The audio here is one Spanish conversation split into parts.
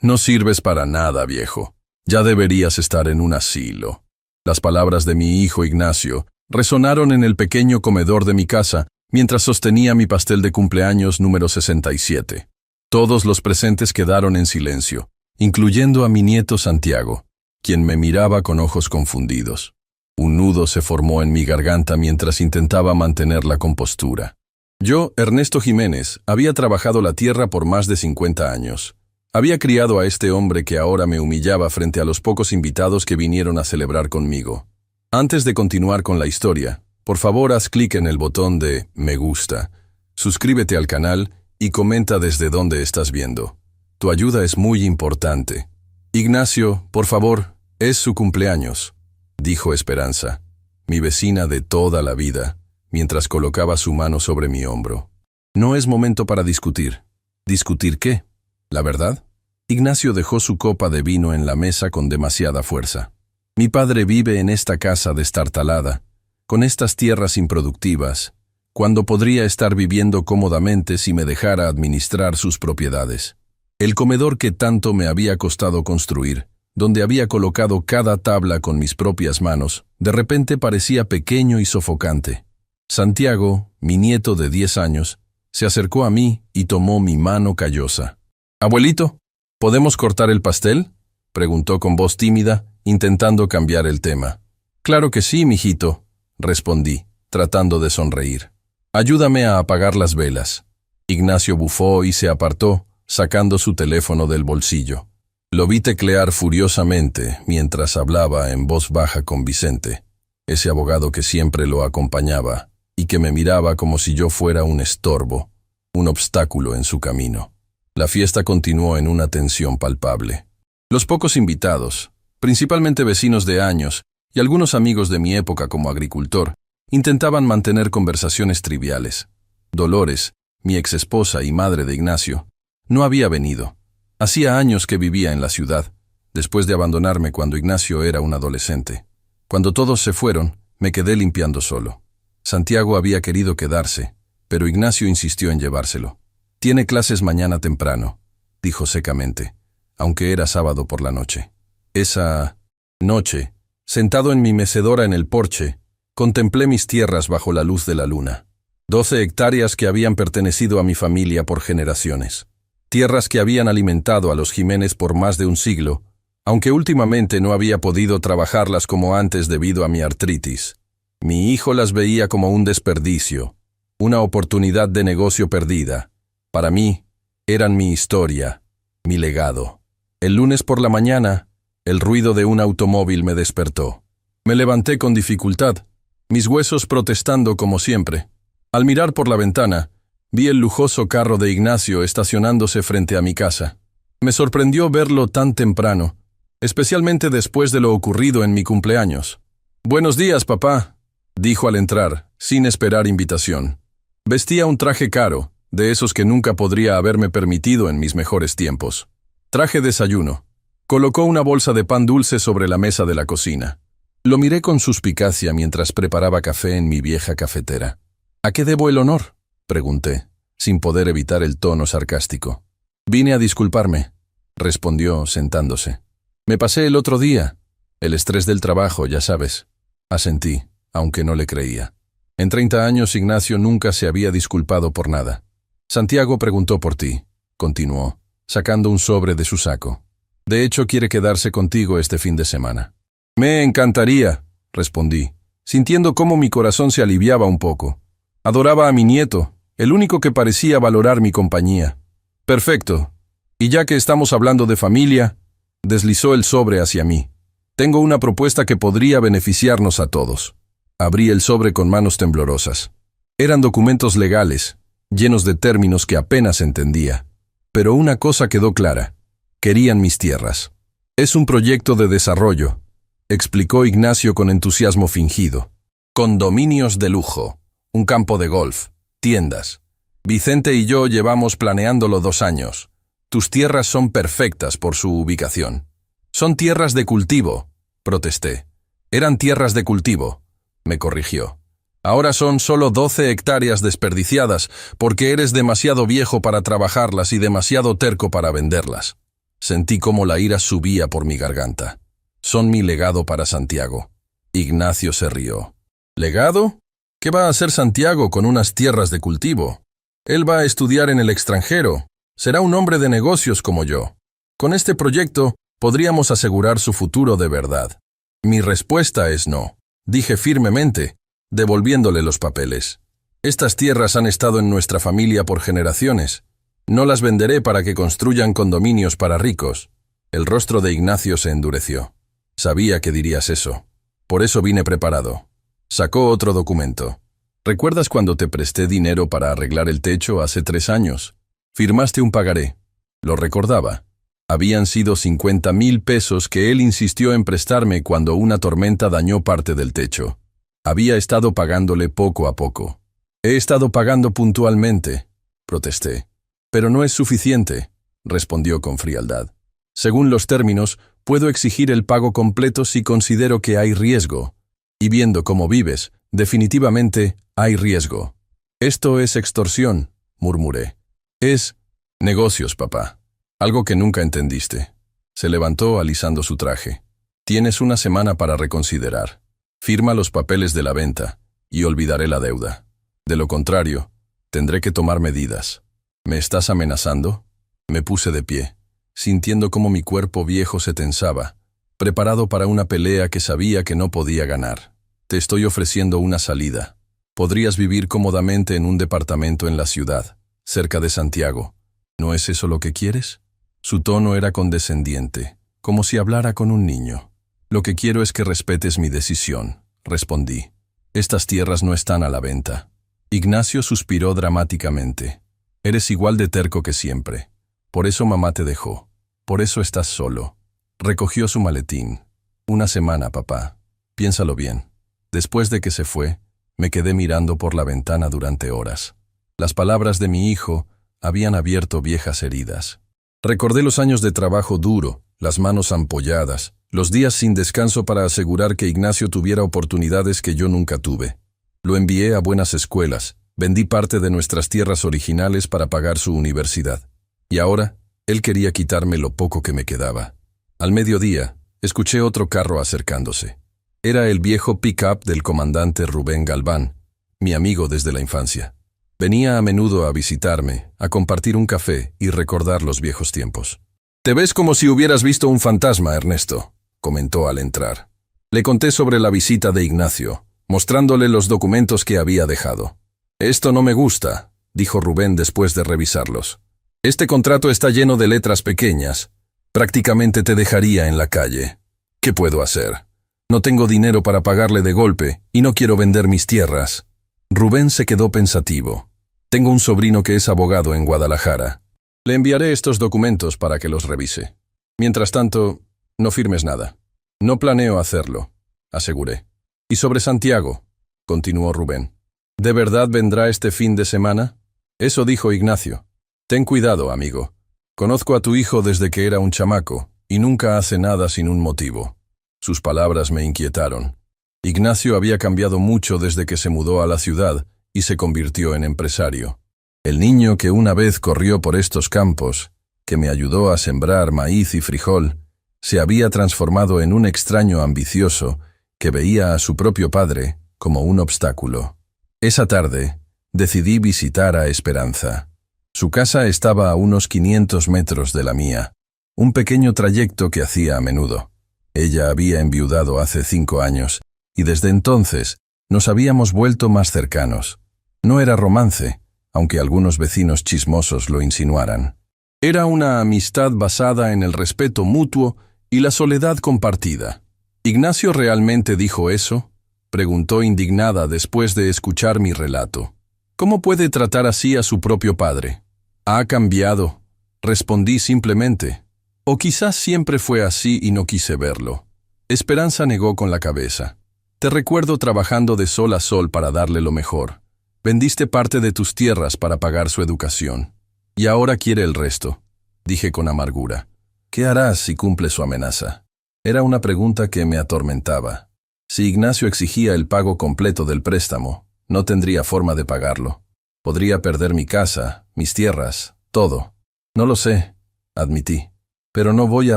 No sirves para nada, viejo. Ya deberías estar en un asilo. Las palabras de mi hijo Ignacio resonaron en el pequeño comedor de mi casa mientras sostenía mi pastel de cumpleaños número 67. Todos los presentes quedaron en silencio, incluyendo a mi nieto Santiago, quien me miraba con ojos confundidos. Un nudo se formó en mi garganta mientras intentaba mantener la compostura. Yo, Ernesto Jiménez, había trabajado la tierra por más de 50 años. Había criado a este hombre que ahora me humillaba frente a los pocos invitados que vinieron a celebrar conmigo. Antes de continuar con la historia, por favor haz clic en el botón de me gusta, suscríbete al canal y comenta desde dónde estás viendo. Tu ayuda es muy importante. Ignacio, por favor, es su cumpleaños, dijo Esperanza, mi vecina de toda la vida, mientras colocaba su mano sobre mi hombro. No es momento para discutir. ¿Discutir qué? ¿La verdad? Ignacio dejó su copa de vino en la mesa con demasiada fuerza. Mi padre vive en esta casa destartalada, con estas tierras improductivas, cuando podría estar viviendo cómodamente si me dejara administrar sus propiedades. El comedor que tanto me había costado construir, donde había colocado cada tabla con mis propias manos, de repente parecía pequeño y sofocante. Santiago, mi nieto de 10 años, se acercó a mí y tomó mi mano callosa. «Abuelito, ¿podemos cortar el pastel?», preguntó con voz tímida, intentando cambiar el tema. «Claro que sí, mijito», respondí, tratando de sonreír. «Ayúdame a apagar las velas». Ignacio bufó y se apartó, sacando su teléfono del bolsillo. Lo vi teclear furiosamente mientras hablaba en voz baja con Vicente, ese abogado que siempre lo acompañaba y que me miraba como si yo fuera un estorbo, un obstáculo en su camino. La fiesta continuó en una tensión palpable. Los pocos invitados, principalmente vecinos de años y algunos amigos de mi época como agricultor, intentaban mantener conversaciones triviales. Dolores, mi exesposa y madre de Ignacio, no había venido. Hacía años que vivía en la ciudad, después de abandonarme cuando Ignacio era un adolescente. Cuando todos se fueron, me quedé limpiando solo. Santiago había querido quedarse, pero Ignacio insistió en llevárselo. «Tiene clases mañana temprano», dijo secamente, aunque era sábado por la noche. Esa noche, sentado en mi mecedora en el porche, contemplé mis tierras bajo la luz de la luna. 12 hectáreas que habían pertenecido a mi familia por generaciones. Tierras que habían alimentado a los Jiménez por más de un siglo, aunque últimamente no había podido trabajarlas como antes debido a mi artritis. Mi hijo las veía como un desperdicio, una oportunidad de negocio perdida. Para mí, eran mi historia, mi legado. El lunes por la mañana, el ruido de un automóvil me despertó. Me levanté con dificultad, mis huesos protestando como siempre. Al mirar por la ventana, vi el lujoso carro de Ignacio estacionándose frente a mi casa. Me sorprendió verlo tan temprano, especialmente después de lo ocurrido en mi cumpleaños. «Buenos días, papá», dijo al entrar, sin esperar invitación. Vestía un traje caro, de esos que nunca podría haberme permitido en mis mejores tiempos. Traje desayuno. Colocó una bolsa de pan dulce sobre la mesa de la cocina. Lo miré con suspicacia mientras preparaba café en mi vieja cafetera. «¿A qué debo el honor?», pregunté, sin poder evitar el tono sarcástico. «Vine a disculparme», respondió, sentándose. «Me pasé el otro día. El estrés del trabajo, ya sabes». Asentí, aunque no le creía. En 30 años Ignacio nunca se había disculpado por nada. «Santiago preguntó por ti», continuó, sacando un sobre de su saco. «De hecho, quiere quedarse contigo este fin de semana». «Me encantaría», respondí, sintiendo cómo mi corazón se aliviaba un poco. Adoraba a mi nieto, el único que parecía valorar mi compañía. «Perfecto. Y ya que estamos hablando de familia», deslizó el sobre hacia mí. «Tengo una propuesta que podría beneficiarnos a todos». Abrí el sobre con manos temblorosas. Eran documentos legales, llenos de términos que apenas entendía. Pero una cosa quedó clara. Querían mis tierras. «Es un proyecto de desarrollo», explicó Ignacio con entusiasmo fingido. «Condominios de lujo, un campo de golf, tiendas. Vicente y yo llevamos planeándolo 2 años. Tus tierras son perfectas por su ubicación». «Son tierras de cultivo», protesté. «Eran tierras de cultivo», me corrigió. «Ahora son solo 12 hectáreas desperdiciadas porque eres demasiado viejo para trabajarlas y demasiado terco para venderlas». Sentí cómo la ira subía por mi garganta. Son mi legado para Santiago. Ignacio se rió. ¿Legado? ¿Qué va a hacer Santiago con unas tierras de cultivo? Él va a estudiar en el extranjero. Será un hombre de negocios como yo. Con este proyecto podríamos asegurar su futuro de verdad. Mi respuesta es no, dije firmemente, devolviéndole los papeles. Estas tierras han estado en nuestra familia por generaciones. No las venderé para que construyan condominios para ricos. El rostro de Ignacio se endureció. Sabía que dirías eso. Por eso vine preparado. Sacó otro documento. ¿Recuerdas cuando te presté dinero para arreglar el techo hace 3 años? Firmaste un pagaré. Lo recordaba. Habían sido 50,000 pesos que él insistió en prestarme cuando una tormenta dañó parte del techo. Había estado pagándole poco a poco. He estado pagando puntualmente, protesté. Pero no es suficiente, respondió con frialdad. Según los términos, puedo exigir el pago completo si considero que hay riesgo. Y viendo cómo vives, definitivamente hay riesgo. Esto es extorsión, murmuré. Es negocios, papá. Algo que nunca entendiste. Se levantó alisando su traje. Tienes una semana para reconsiderar. Firma los papeles de la venta y olvidaré la deuda. De lo contrario, tendré que tomar medidas. ¿Me estás amenazando? Me puse de pie, sintiendo cómo mi cuerpo viejo se tensaba, preparado para una pelea que sabía que no podía ganar. Te estoy ofreciendo una salida. Podrías vivir cómodamente en un departamento en la ciudad, cerca de Santiago. ¿No es eso lo que quieres? Su tono era condescendiente, como si hablara con un niño. Lo que quiero es que respetes mi decisión, respondí. Estas tierras no están a la venta. Ignacio suspiró dramáticamente. Eres igual de terco que siempre. Por eso mamá te dejó. Por eso estás solo. Recogió su maletín. Una semana, papá. Piénsalo bien. Después de que se fue, me quedé mirando por la ventana durante horas. Las palabras de mi hijo habían abierto viejas heridas. Recordé los años de trabajo duro, las manos ampolladas, los días sin descanso para asegurar que Ignacio tuviera oportunidades que yo nunca tuve. Lo envié a buenas escuelas, vendí parte de nuestras tierras originales para pagar su universidad. Y ahora, él quería quitarme lo poco que me quedaba. Al mediodía, escuché otro carro acercándose. Era el viejo pick-up del comandante Rubén Galván, mi amigo desde la infancia. Venía a menudo a visitarme, a compartir un café y recordar los viejos tiempos. «Te ves como si hubieras visto un fantasma, Ernesto», comentó al entrar. Le conté sobre la visita de Ignacio, mostrándole los documentos que había dejado. «Esto no me gusta», dijo Rubén después de revisarlos. «Este contrato está lleno de letras pequeñas. Prácticamente te dejaría en la calle. ¿Qué puedo hacer? No tengo dinero para pagarle de golpe y no quiero vender mis tierras». Rubén se quedó pensativo. «Tengo un sobrino que es abogado en Guadalajara. Le enviaré estos documentos para que los revise. Mientras tanto, no firmes nada». «No planeo hacerlo», aseguré. «Y sobre Santiago», continuó Rubén. «¿De verdad vendrá este fin de semana?» «Eso dijo Ignacio. Ten cuidado, amigo. Conozco a tu hijo desde que era un chamaco y nunca hace nada sin un motivo». Sus palabras me inquietaron. Ignacio había cambiado mucho desde que se mudó a la ciudad y se convirtió en empresario. El niño que una vez corrió por estos campos, que me ayudó a sembrar maíz y frijol, se había transformado en un extraño ambicioso que veía a su propio padre como un obstáculo. Esa tarde, decidí visitar a Esperanza. Su casa estaba a unos 500 metros de la mía, un pequeño trayecto que hacía a menudo. Ella había enviudado hace 5 años, y desde entonces nos habíamos vuelto más cercanos. No era romance, aunque algunos vecinos chismosos lo insinuaran. Era una amistad basada en el respeto mutuo y la soledad compartida. ¿Ignacio realmente dijo eso?, preguntó indignada después de escuchar mi relato. ¿Cómo puede tratar así a su propio padre? «Ha cambiado», respondí simplemente. «O quizás siempre fue así y no quise verlo». Esperanza negó con la cabeza. «Te recuerdo trabajando de sol a sol para darle lo mejor. Vendiste parte de tus tierras para pagar su educación. Y ahora quiere el resto», dije con amargura. «¿Qué harás si cumple su amenaza?». Era una pregunta que me atormentaba. Si Ignacio exigía el pago completo del préstamo, no tendría forma de pagarlo. Podría perder mi casa, mis tierras, todo. «No lo sé», admití. pero no voy a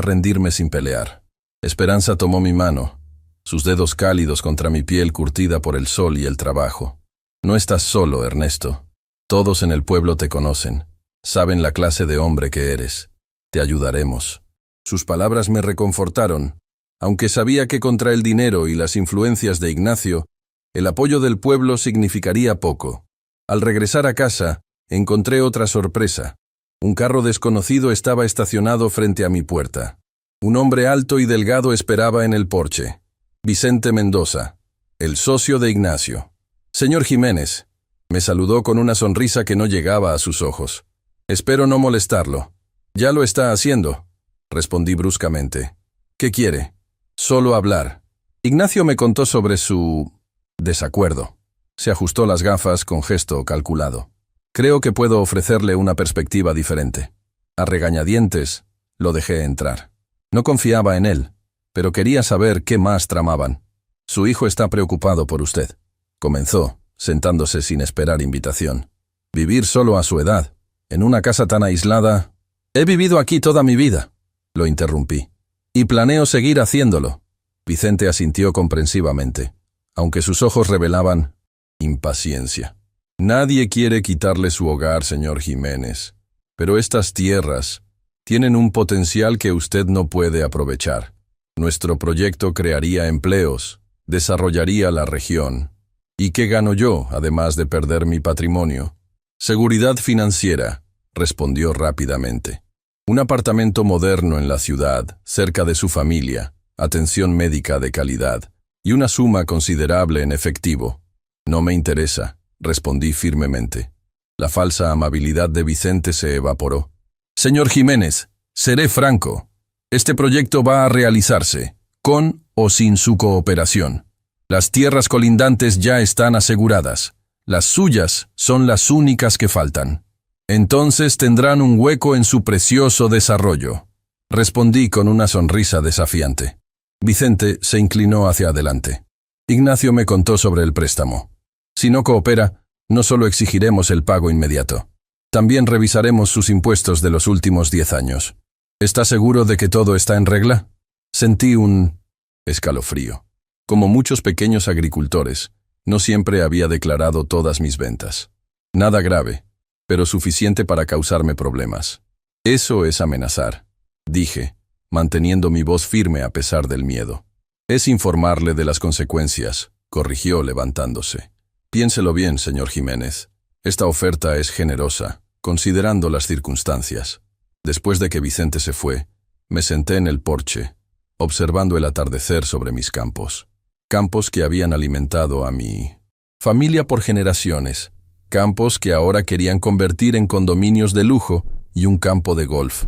rendirme sin pelear. Esperanza tomó mi mano, sus dedos cálidos contra mi piel curtida por el sol y el trabajo. No estás solo, Ernesto. Todos en el pueblo te conocen. Saben la clase de hombre que eres. Te ayudaremos. Sus palabras me reconfortaron, aunque sabía que contra el dinero y las influencias de Ignacio, el apoyo del pueblo significaría poco. Al regresar a casa, encontré otra sorpresa. Un carro desconocido estaba estacionado frente a mi puerta. Un hombre alto y delgado esperaba en el porche. Vicente Mendoza, el socio de Ignacio. Señor Jiménez, me saludó con una sonrisa que no llegaba a sus ojos. Espero no molestarlo. Ya lo está haciendo, respondí bruscamente. ¿Qué quiere? Solo hablar. Ignacio me contó sobre su desacuerdo. Se ajustó las gafas con gesto calculado. Creo que puedo ofrecerle una perspectiva diferente. A regañadientes, lo dejé entrar. No confiaba en él, pero quería saber qué más tramaban. Su hijo está preocupado por usted, comenzó, sentándose sin esperar invitación. Vivir solo a su edad, en una casa tan aislada. He vivido aquí toda mi vida, lo interrumpí, y planeo seguir haciéndolo. Vicente asintió comprensivamente, aunque sus ojos revelaban impaciencia. Nadie quiere quitarle su hogar, señor Jiménez, pero estas tierras tienen un potencial que usted no puede aprovechar. Nuestro proyecto crearía empleos, desarrollaría la región. ¿Y qué gano yo, además de perder mi patrimonio? Seguridad financiera, respondió rápidamente. Un apartamento moderno en la ciudad, cerca de su familia, atención médica de calidad y una suma considerable en efectivo. No me interesa, respondí firmemente. La falsa amabilidad de Vicente se evaporó. Señor Jiménez, seré franco. Este proyecto va a realizarse, con o sin su cooperación. Las tierras colindantes ya están aseguradas. Las suyas son las únicas que faltan. Entonces tendrán un hueco en su precioso desarrollo. Respondí con una sonrisa desafiante. Vicente se inclinó hacia adelante. Ignacio me contó sobre el préstamo. Si no coopera, no solo exigiremos el pago inmediato. También revisaremos sus impuestos de los últimos 10 años. ¿Está seguro de que todo está en regla? Sentí un escalofrío. Como muchos pequeños agricultores, no siempre había declarado todas mis ventas. Nada grave, pero suficiente para causarme problemas. Eso es amenazar, dije, manteniendo mi voz firme a pesar del miedo. Es informarle de las consecuencias, corrigió levantándose. Piénselo bien, señor Jiménez. Esta oferta es generosa, considerando las circunstancias. Después de que Vicente se fue, me senté en el porche, observando el atardecer sobre mis campos. Campos que habían alimentado a mi familia por generaciones. Campos que ahora querían convertir en condominios de lujo y un campo de golf.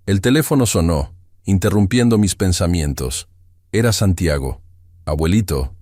El teléfono sonó, interrumpiendo mis pensamientos. Era Santiago. Abuelito,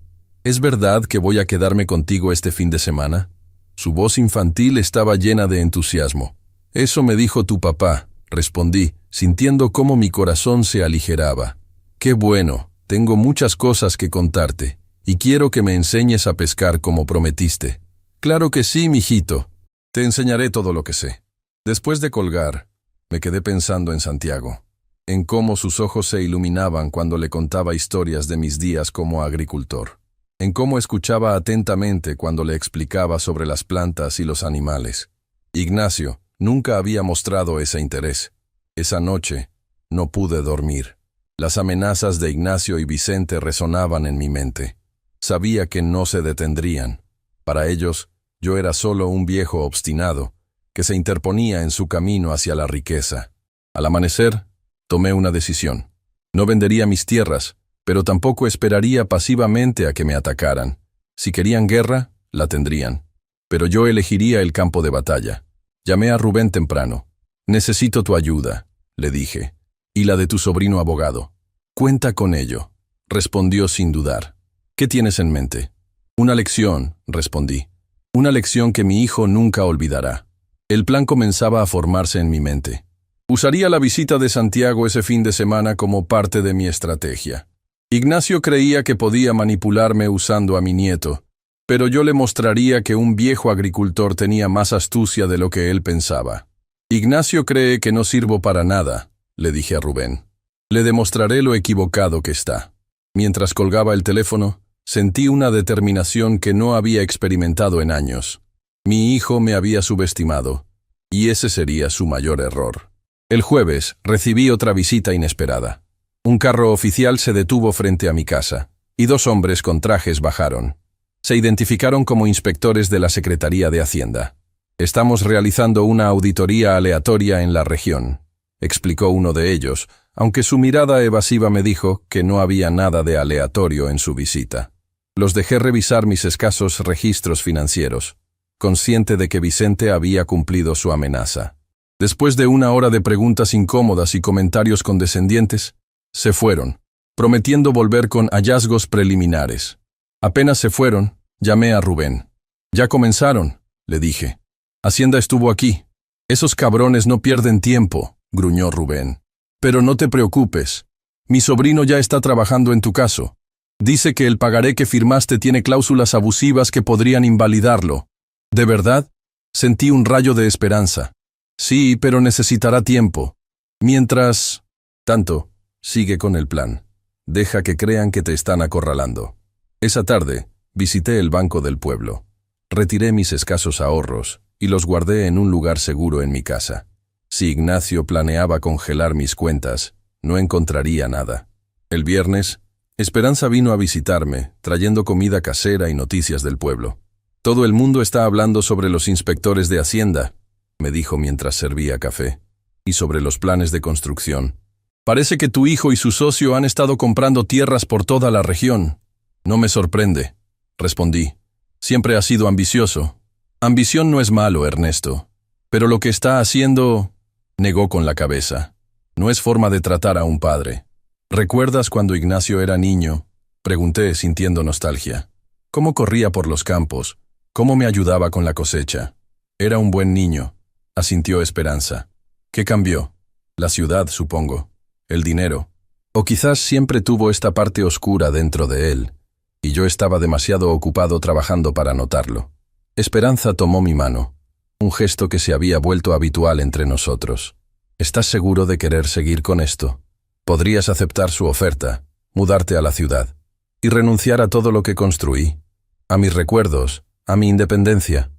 ¿es verdad que voy a quedarme contigo este fin de semana? Su voz infantil estaba llena de entusiasmo. Eso me dijo tu papá, respondí, sintiendo cómo mi corazón se aligeraba. Qué bueno, tengo muchas cosas que contarte, y quiero que me enseñes a pescar como prometiste. Claro que sí, mijito. Te enseñaré todo lo que sé. Después de colgar, me quedé pensando en Santiago, en cómo sus ojos se iluminaban cuando le contaba historias de mis días como agricultor, en cómo escuchaba atentamente cuando le explicaba sobre las plantas y los animales. Ignacio nunca había mostrado ese interés. Esa noche no pude dormir. Las amenazas de Ignacio y Vicente resonaban en mi mente. Sabía que no se detendrían. Para ellos, yo era solo un viejo obstinado que se interponía en su camino hacia la riqueza. Al amanecer, tomé una decisión. No vendería mis tierras, pero tampoco esperaría pasivamente a que me atacaran. Si querían guerra, la tendrían. Pero yo elegiría el campo de batalla. Llamé a Rubén temprano. Necesito tu ayuda, le dije, y la de tu sobrino abogado. Cuenta con ello, respondió sin dudar. ¿Qué tienes en mente? Una lección, respondí. Una lección que mi hijo nunca olvidará. El plan comenzaba a formarse en mi mente. Usaría la visita de Santiago ese fin de semana como parte de mi estrategia. Ignacio creía que podía manipularme usando a mi nieto, pero yo le mostraría que un viejo agricultor tenía más astucia de lo que él pensaba. Ignacio cree que no sirvo para nada, le dije a Rubén. Le demostraré lo equivocado que está. Mientras colgaba el teléfono, sentí una determinación que no había experimentado en años. Mi hijo me había subestimado, y ese sería su mayor error. El jueves recibí otra visita inesperada. Un carro oficial se detuvo frente a mi casa, y 2 hombres con trajes bajaron. Se identificaron como inspectores de la Secretaría de Hacienda. «Estamos realizando una auditoría aleatoria en la región», explicó uno de ellos, aunque su mirada evasiva me dijo que no había nada de aleatorio en su visita. Los dejé revisar mis escasos registros financieros, consciente de que Vicente había cumplido su amenaza. Después de 1 hora de preguntas incómodas y comentarios condescendientes, se fueron, prometiendo volver con hallazgos preliminares. Apenas se fueron, llamé a Rubén. «Ya comenzaron», le dije. «Hacienda estuvo aquí». «Esos cabrones no pierden tiempo», gruñó Rubén. «Pero no te preocupes. Mi sobrino ya está trabajando en tu caso. Dice que el pagaré que firmaste tiene cláusulas abusivas que podrían invalidarlo». «¿De verdad?». Sentí un rayo de esperanza. «Sí, pero necesitará tiempo. Mientras tanto, sigue con el plan. Deja que crean que te están acorralando». Esa tarde, visité el Banco del Pueblo. Retiré mis escasos ahorros y los guardé en un lugar seguro en mi casa. Si Ignacio planeaba congelar mis cuentas, no encontraría nada. El viernes, Esperanza vino a visitarme, trayendo comida casera y noticias del pueblo. «Todo el mundo está hablando sobre los inspectores de Hacienda», me dijo mientras servía café, «y sobre los planes de construcción. Parece que tu hijo y su socio han estado comprando tierras por toda la región». «No me sorprende», respondí. «Siempre ha sido ambicioso». «Ambición no es malo, Ernesto. Pero lo que está haciendo…», negó con la cabeza. «No es forma de tratar a un padre». «¿Recuerdas cuando Ignacio era niño?», pregunté sintiendo nostalgia. «¿Cómo corría por los campos? ¿Cómo me ayudaba con la cosecha?». «Era un buen niño», asintió Esperanza. «¿Qué cambió?». «La ciudad, supongo. El dinero. O quizás siempre tuvo esta parte oscura dentro de él, y yo estaba demasiado ocupado trabajando para notarlo». Esperanza tomó mi mano, un gesto que se había vuelto habitual entre nosotros. «¿Estás seguro de querer seguir con esto? Podrías aceptar su oferta, mudarte a la ciudad, y renunciar a todo lo que construí, a mis recuerdos, a mi independencia».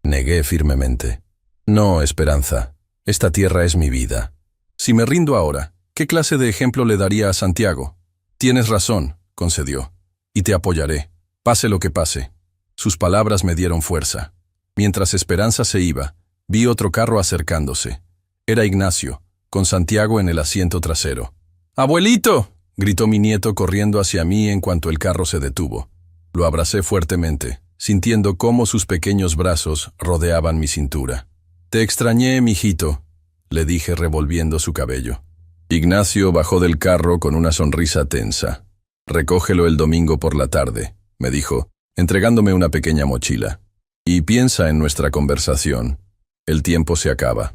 Negué firmemente. «No, Esperanza, esta tierra es mi vida. Si me rindo ahora, ¿qué clase de ejemplo le daría a Santiago?». «Tienes razón», concedió, «y te apoyaré, pase lo que pase». Sus palabras me dieron fuerza. Mientras Esperanza se iba, vi otro carro acercándose. Era Ignacio, con Santiago en el asiento trasero. «¡Abuelito!», gritó mi nieto corriendo hacia mí en cuanto el carro se detuvo. Lo abracé fuertemente, sintiendo cómo sus pequeños brazos rodeaban mi cintura. «Te extrañé, mijito», le dije revolviendo su cabello. Ignacio bajó del carro con una sonrisa tensa. «Recógelo el domingo por la tarde», me dijo, entregándome una pequeña mochila. «Y piensa en nuestra conversación. El tiempo se acaba».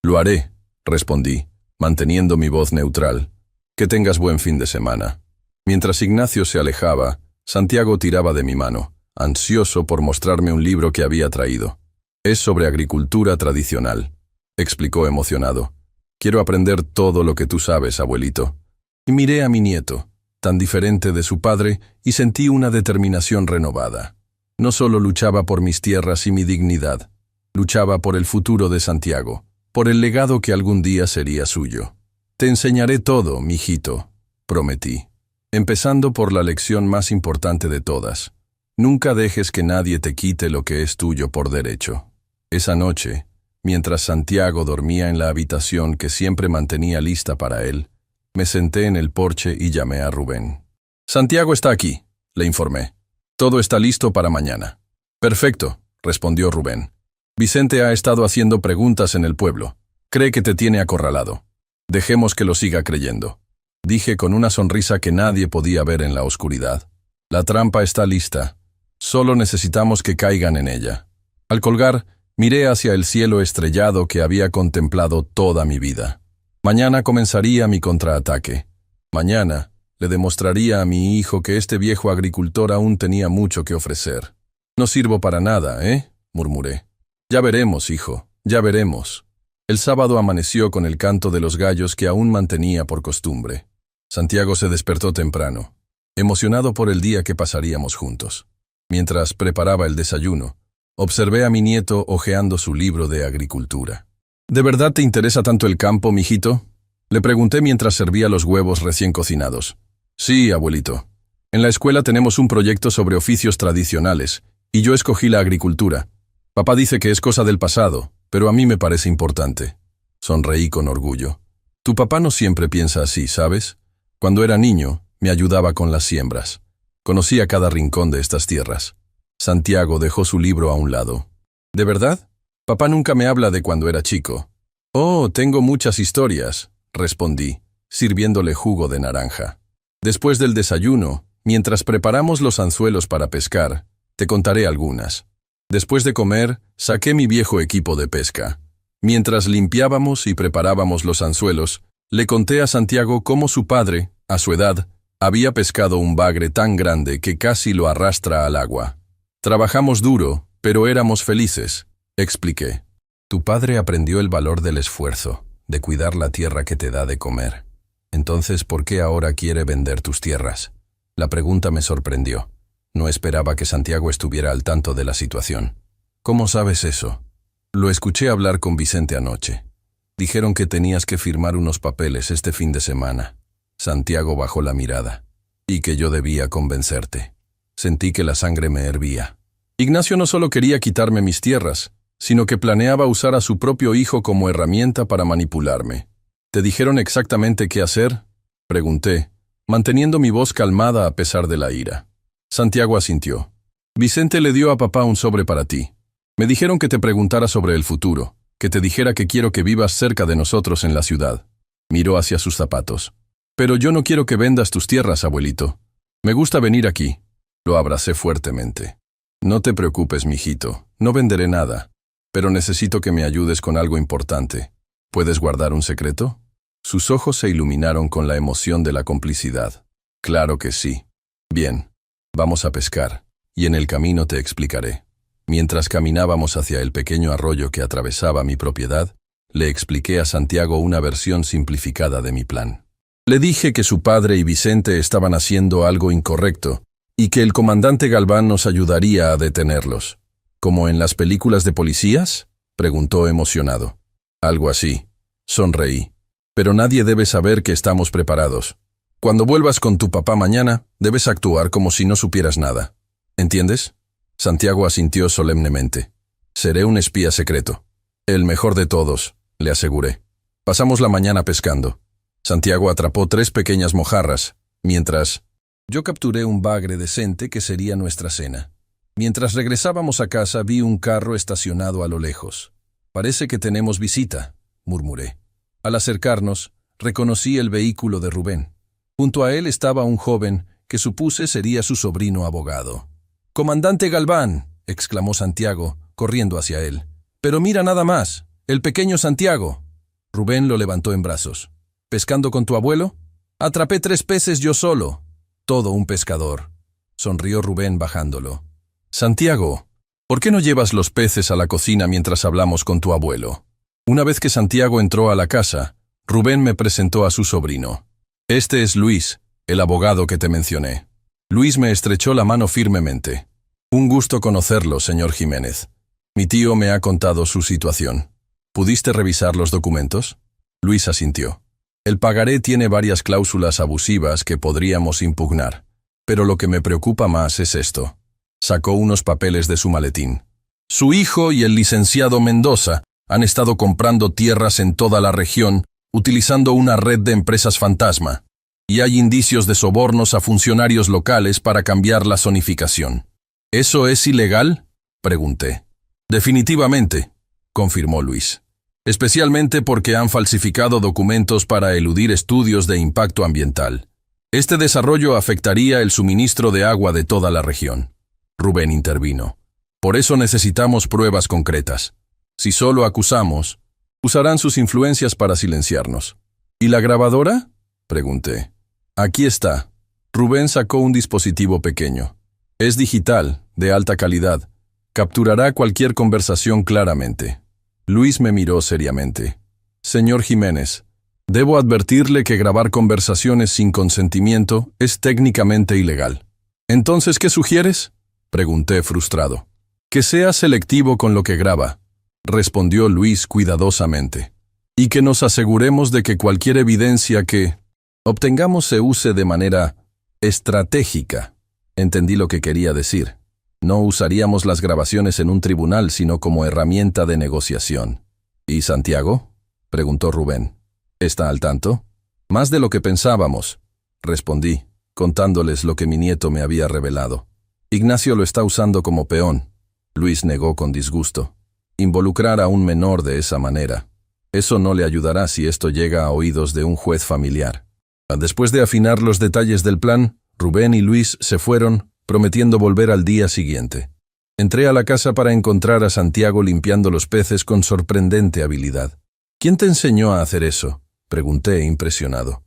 «Lo haré», respondí, manteniendo mi voz neutral. «Que tengas buen fin de semana». Mientras Ignacio se alejaba, Santiago tiraba de mi mano, ansioso por mostrarme un libro que había traído. «Es sobre agricultura tradicional», explicó emocionado. «Quiero aprender todo lo que tú sabes, abuelito». Y miré a mi nieto, tan diferente de su padre, y sentí una determinación renovada. No solo luchaba por mis tierras y mi dignidad, luchaba por el futuro de Santiago, por el legado que algún día sería suyo. «Te enseñaré todo, mijito», prometí, empezando por la lección más importante de todas. Nunca dejes que nadie te quite lo que es tuyo por derecho. Esa noche, mientras Santiago dormía en la habitación que siempre mantenía lista para él, me senté en el porche y llamé a Rubén. «Santiago está aquí», le informé. «Todo está listo para mañana». «Perfecto», respondió Rubén. «Vicente ha estado haciendo preguntas en el pueblo. Cree que te tiene acorralado. Dejemos que lo siga creyendo», dije con una sonrisa que nadie podía ver en la oscuridad. «La trampa está lista. Solo necesitamos que caigan en ella». Al colgar, miré hacia el cielo estrellado que había contemplado toda mi vida. Mañana comenzaría mi contraataque. Mañana le demostraría a mi hijo que este viejo agricultor aún tenía mucho que ofrecer. «No sirvo para nada, murmuré. «Ya veremos, hijo, ya veremos». El sábado amaneció con el canto de los gallos que aún mantenía por costumbre. Santiago se despertó temprano, emocionado por el día que pasaríamos juntos. Mientras preparaba el desayuno, observé a mi nieto hojeando su libro de agricultura. ¿De verdad te interesa tanto el campo, mijito?, le pregunté mientras servía los huevos recién cocinados. Sí, abuelito. En la escuela tenemos un proyecto sobre oficios tradicionales, y yo escogí la agricultura. Papá dice que es cosa del pasado, pero a mí me parece importante. Sonreí con orgullo. Tu papá no siempre piensa así, ¿sabes? Cuando era niño, me ayudaba con las siembras. Conocía cada rincón de estas tierras. Santiago dejó su libro a un lado. ¿De verdad? Papá nunca me habla de cuando era chico. Oh, tengo muchas historias, respondí, sirviéndole jugo de naranja. Después del desayuno, mientras preparamos los anzuelos para pescar, te contaré algunas. Después de comer, saqué mi viejo equipo de pesca. Mientras limpiábamos y preparábamos los anzuelos, le conté a Santiago cómo su padre, a su edad, había pescado un bagre tan grande que casi lo arrastra al agua. Trabajamos duro, pero éramos felices, expliqué. Tu padre aprendió el valor del esfuerzo, de cuidar la tierra que te da de comer. Entonces, ¿por qué ahora quiere vender tus tierras? La pregunta me sorprendió. No esperaba que Santiago estuviera al tanto de la situación. ¿Cómo sabes eso? Lo escuché hablar con Vicente anoche. Dijeron que tenías que firmar unos papeles este fin de semana. Santiago bajó la mirada. Y que yo debía convencerte. Sentí que la sangre me hervía. Ignacio no solo quería quitarme mis tierras, sino que planeaba usar a su propio hijo como herramienta para manipularme. ¿Te dijeron exactamente qué hacer?, pregunté, manteniendo mi voz calmada a pesar de la ira. Santiago asintió. Vicente le dio a papá un sobre para ti. Me dijeron que te preguntara sobre el futuro, que te dijera que quiero que vivas cerca de nosotros en la ciudad. Miró hacia sus zapatos. Pero yo no quiero que vendas tus tierras, abuelito. Me gusta venir aquí. Lo abracé fuertemente. No te preocupes, mijito, no venderé nada, pero necesito que me ayudes con algo importante. ¿Puedes guardar un secreto? Sus ojos se iluminaron con la emoción de la complicidad. Claro que sí. Bien. Vamos a pescar, y en el camino te explicaré. Mientras caminábamos hacia el pequeño arroyo que atravesaba mi propiedad, le expliqué a Santiago una versión simplificada de mi plan. Le dije que su padre y Vicente estaban haciendo algo incorrecto, y que el comandante Galván nos ayudaría a detenerlos. ¿Como en las películas de policías?, preguntó emocionado. Algo así. Sonreí. Pero nadie debe saber que estamos preparados. Cuando vuelvas con tu papá mañana, debes actuar como si no supieras nada. ¿Entiendes? Santiago asintió solemnemente. Seré un espía secreto. El mejor de todos, le aseguré. Pasamos la mañana pescando. Santiago atrapó 3 pequeñas mojarras, mientras yo capturé un bagre decente que sería nuestra cena. Mientras regresábamos a casa vi un carro estacionado a lo lejos. Parece que tenemos visita, murmuré. Al acercarnos, reconocí el vehículo de Rubén. Junto a él estaba un joven que supuse sería su sobrino abogado. «¡Comandante Galván!», exclamó Santiago, corriendo hacia él. «Pero mira nada más, el pequeño Santiago». Rubén lo levantó en brazos. «¿Pescando con tu abuelo?». «Atrapé 3 peces yo solo». «Todo un pescador», sonrió Rubén bajándolo. «Santiago, ¿por qué no llevas los peces a la cocina mientras hablamos con tu abuelo?». Una vez que Santiago entró a la casa, Rubén me presentó a su sobrino. «Este es Luis, el abogado que te mencioné». Luis me estrechó la mano firmemente. «Un gusto conocerlo, señor Jiménez. Mi tío me ha contado su situación. ¿Pudiste revisar los documentos?». Luis asintió. «El pagaré tiene varias cláusulas abusivas que podríamos impugnar. Pero lo que me preocupa más es esto». Sacó unos papeles de su maletín. «Su hijo y el licenciado Mendoza han estado comprando tierras en toda la región utilizando una red de empresas fantasma, y hay indicios de sobornos a funcionarios locales para cambiar la zonificación». «¿Eso es ilegal?», pregunté. «Definitivamente», confirmó Luis. «Especialmente porque han falsificado documentos para eludir estudios de impacto ambiental. Este desarrollo afectaría el suministro de agua de toda la región». Rubén intervino. «Por eso necesitamos pruebas concretas. Si solo acusamos, usarán sus influencias para silenciarnos». «¿Y la grabadora?», pregunté. «Aquí está». Rubén sacó un dispositivo pequeño. «Es digital, de alta calidad. Capturará cualquier conversación claramente». Luis me miró seriamente. Señor Jiménez, debo advertirle que grabar conversaciones sin consentimiento es técnicamente ilegal. ¿Entonces qué sugieres?, pregunté frustrado. Que sea selectivo con lo que graba, respondió Luis cuidadosamente. Y que nos aseguremos de que cualquier evidencia que obtengamos se use de manera estratégica. Entendí lo que quería decir. No usaríamos las grabaciones en un tribunal, sino como herramienta de negociación. ¿Y Santiago?, preguntó Rubén. ¿Está al tanto? Más de lo que pensábamos, respondí, contándoles lo que mi nieto me había revelado. Ignacio lo está usando como peón. Luis negó con disgusto. Involucrar a un menor de esa manera. Eso no le ayudará si esto llega a oídos de un juez familiar. Después de afinar los detalles del plan, Rubén y Luis se fueron, prometiendo volver al día siguiente. Entré a la casa para encontrar a Santiago limpiando los peces con sorprendente habilidad. ¿Quién te enseñó a hacer eso?, pregunté impresionado.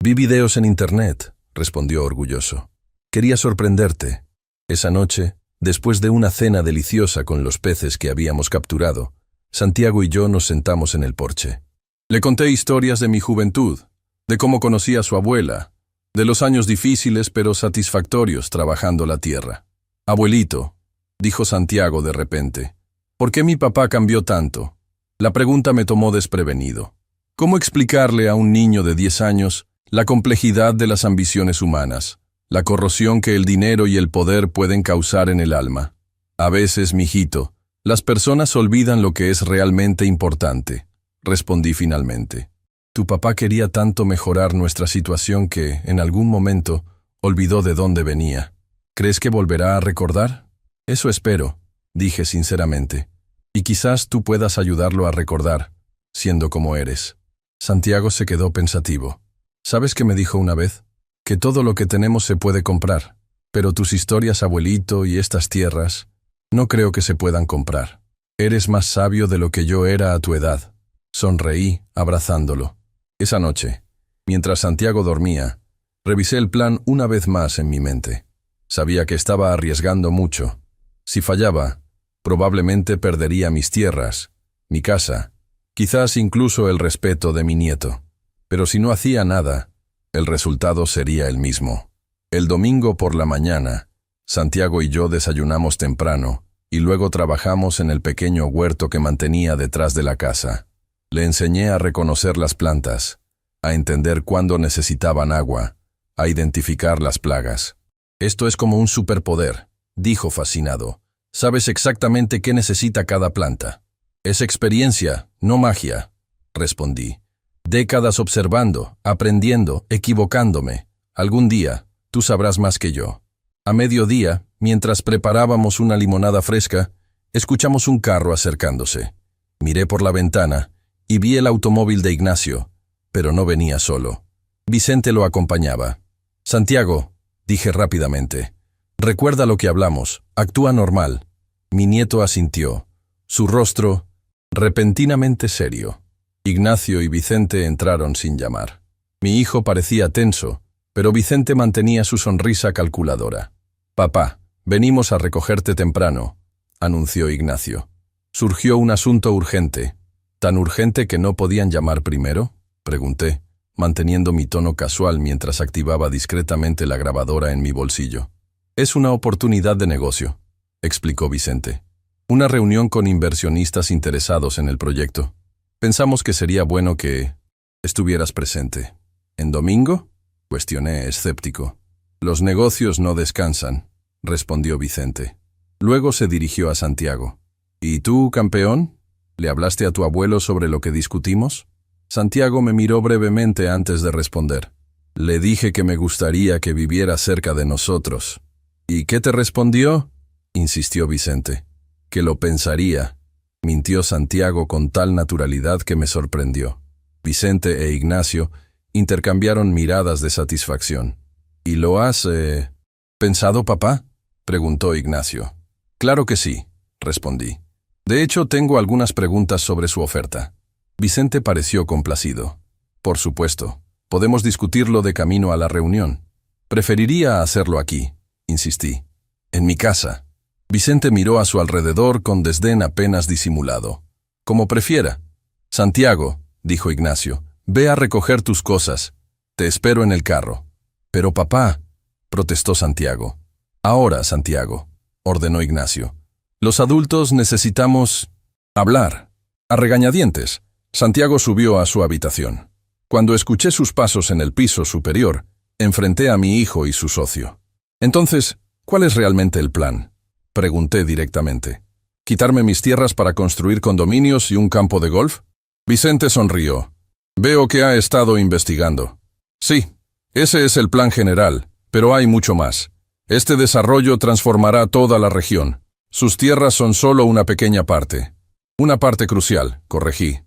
Vi videos en internet, respondió orgulloso. Quería sorprenderte. Esa noche, después de una cena deliciosa con los peces que habíamos capturado, Santiago y yo nos sentamos en el porche. Le conté historias de mi juventud, de cómo conocí a su abuela, de los años difíciles pero satisfactorios trabajando la tierra. Abuelito, dijo Santiago de repente, ¿por qué mi papá cambió tanto? La pregunta me tomó desprevenido. ¿Cómo explicarle a un niño de 10 años la complejidad de las ambiciones humanas, la corrosión que el dinero y el poder pueden causar en el alma? A veces, mijito, las personas olvidan lo que es realmente importante, respondí finalmente. Tu papá quería tanto mejorar nuestra situación que, en algún momento, olvidó de dónde venía. ¿Crees que volverá a recordar? Eso espero, dije sinceramente. Y quizás tú puedas ayudarlo a recordar, siendo como eres. Santiago se quedó pensativo. ¿Sabes qué me dijo una vez? Que todo lo que tenemos se puede comprar, pero tus historias, abuelito, y estas tierras, no creo que se puedan comprar. Eres más sabio de lo que yo era a tu edad. Sonreí, abrazándolo. Esa noche, mientras Santiago dormía, revisé el plan una vez más en mi mente. Sabía que estaba arriesgando mucho. Si fallaba, probablemente perdería mis tierras, mi casa, quizás incluso el respeto de mi nieto. Pero si no hacía nada, el resultado sería el mismo. El domingo por la mañana, Santiago y yo desayunamos temprano y luego trabajamos en el pequeño huerto que mantenía detrás de la casa. Le enseñé a reconocer las plantas, a entender cuándo necesitaban agua, a identificar las plagas. Esto es como un superpoder, dijo fascinado. Sabes exactamente qué necesita cada planta. Es experiencia, no magia, respondí. Décadas observando, aprendiendo, equivocándome. Algún día, tú sabrás más que yo. A mediodía, mientras preparábamos una limonada fresca, escuchamos un carro acercándose. Miré por la ventana y vi el automóvil de Ignacio, pero no venía solo. Vicente lo acompañaba. Santiago, dije rápidamente, recuerda lo que hablamos, actúa normal. Mi nieto asintió, su rostro repentinamente serio. Ignacio y Vicente entraron sin llamar. Mi hijo parecía tenso, pero Vicente mantenía su sonrisa calculadora. Papá, venimos a recogerte temprano, anunció Ignacio. Surgió un asunto urgente. ¿Tan urgente que no podían llamar primero?, pregunté, manteniendo mi tono casual mientras activaba discretamente la grabadora en mi bolsillo. Es una oportunidad de negocio, explicó Vicente. Una reunión con inversionistas interesados en el proyecto. Pensamos que sería bueno que estuvieras presente. ¿En domingo?, cuestioné escéptico. Los negocios no descansan, respondió Vicente. Luego se dirigió a Santiago. ¿Y tú, campeón? ¿Le hablaste a tu abuelo sobre lo que discutimos? Santiago me miró brevemente antes de responder. Le dije que me gustaría que viviera cerca de nosotros. ¿Y qué te respondió?, insistió Vicente. Que lo pensaría, mintió Santiago con tal naturalidad que me sorprendió. Vicente e Ignacio intercambiaron miradas de satisfacción. ¿Y lo has, pensado, papá?, preguntó Ignacio. Claro que sí, respondí. De hecho, tengo algunas preguntas sobre su oferta. Vicente pareció complacido. Por supuesto, podemos discutirlo de camino a la reunión. Preferiría hacerlo aquí, insistí. En mi casa. Vicente miró a su alrededor con desdén apenas disimulado. Como prefiera. Santiago, dijo Ignacio, ve a recoger tus cosas. Te espero en el carro. Pero papá, protestó Santiago. Ahora, Santiago, ordenó Ignacio. Los adultos necesitamos hablar. A regañadientes, Santiago subió a su habitación. Cuando escuché sus pasos en el piso superior, enfrenté a mi hijo y su socio. Entonces, ¿cuál es realmente el plan? Pregunté directamente. ¿Quitarme mis tierras para construir condominios y un campo de golf? Vicente sonrió. Veo que ha estado investigando. Sí, ese es el plan general, pero hay mucho más. Este desarrollo transformará toda la región. Sus tierras son solo una pequeña parte. Una parte crucial, corregí.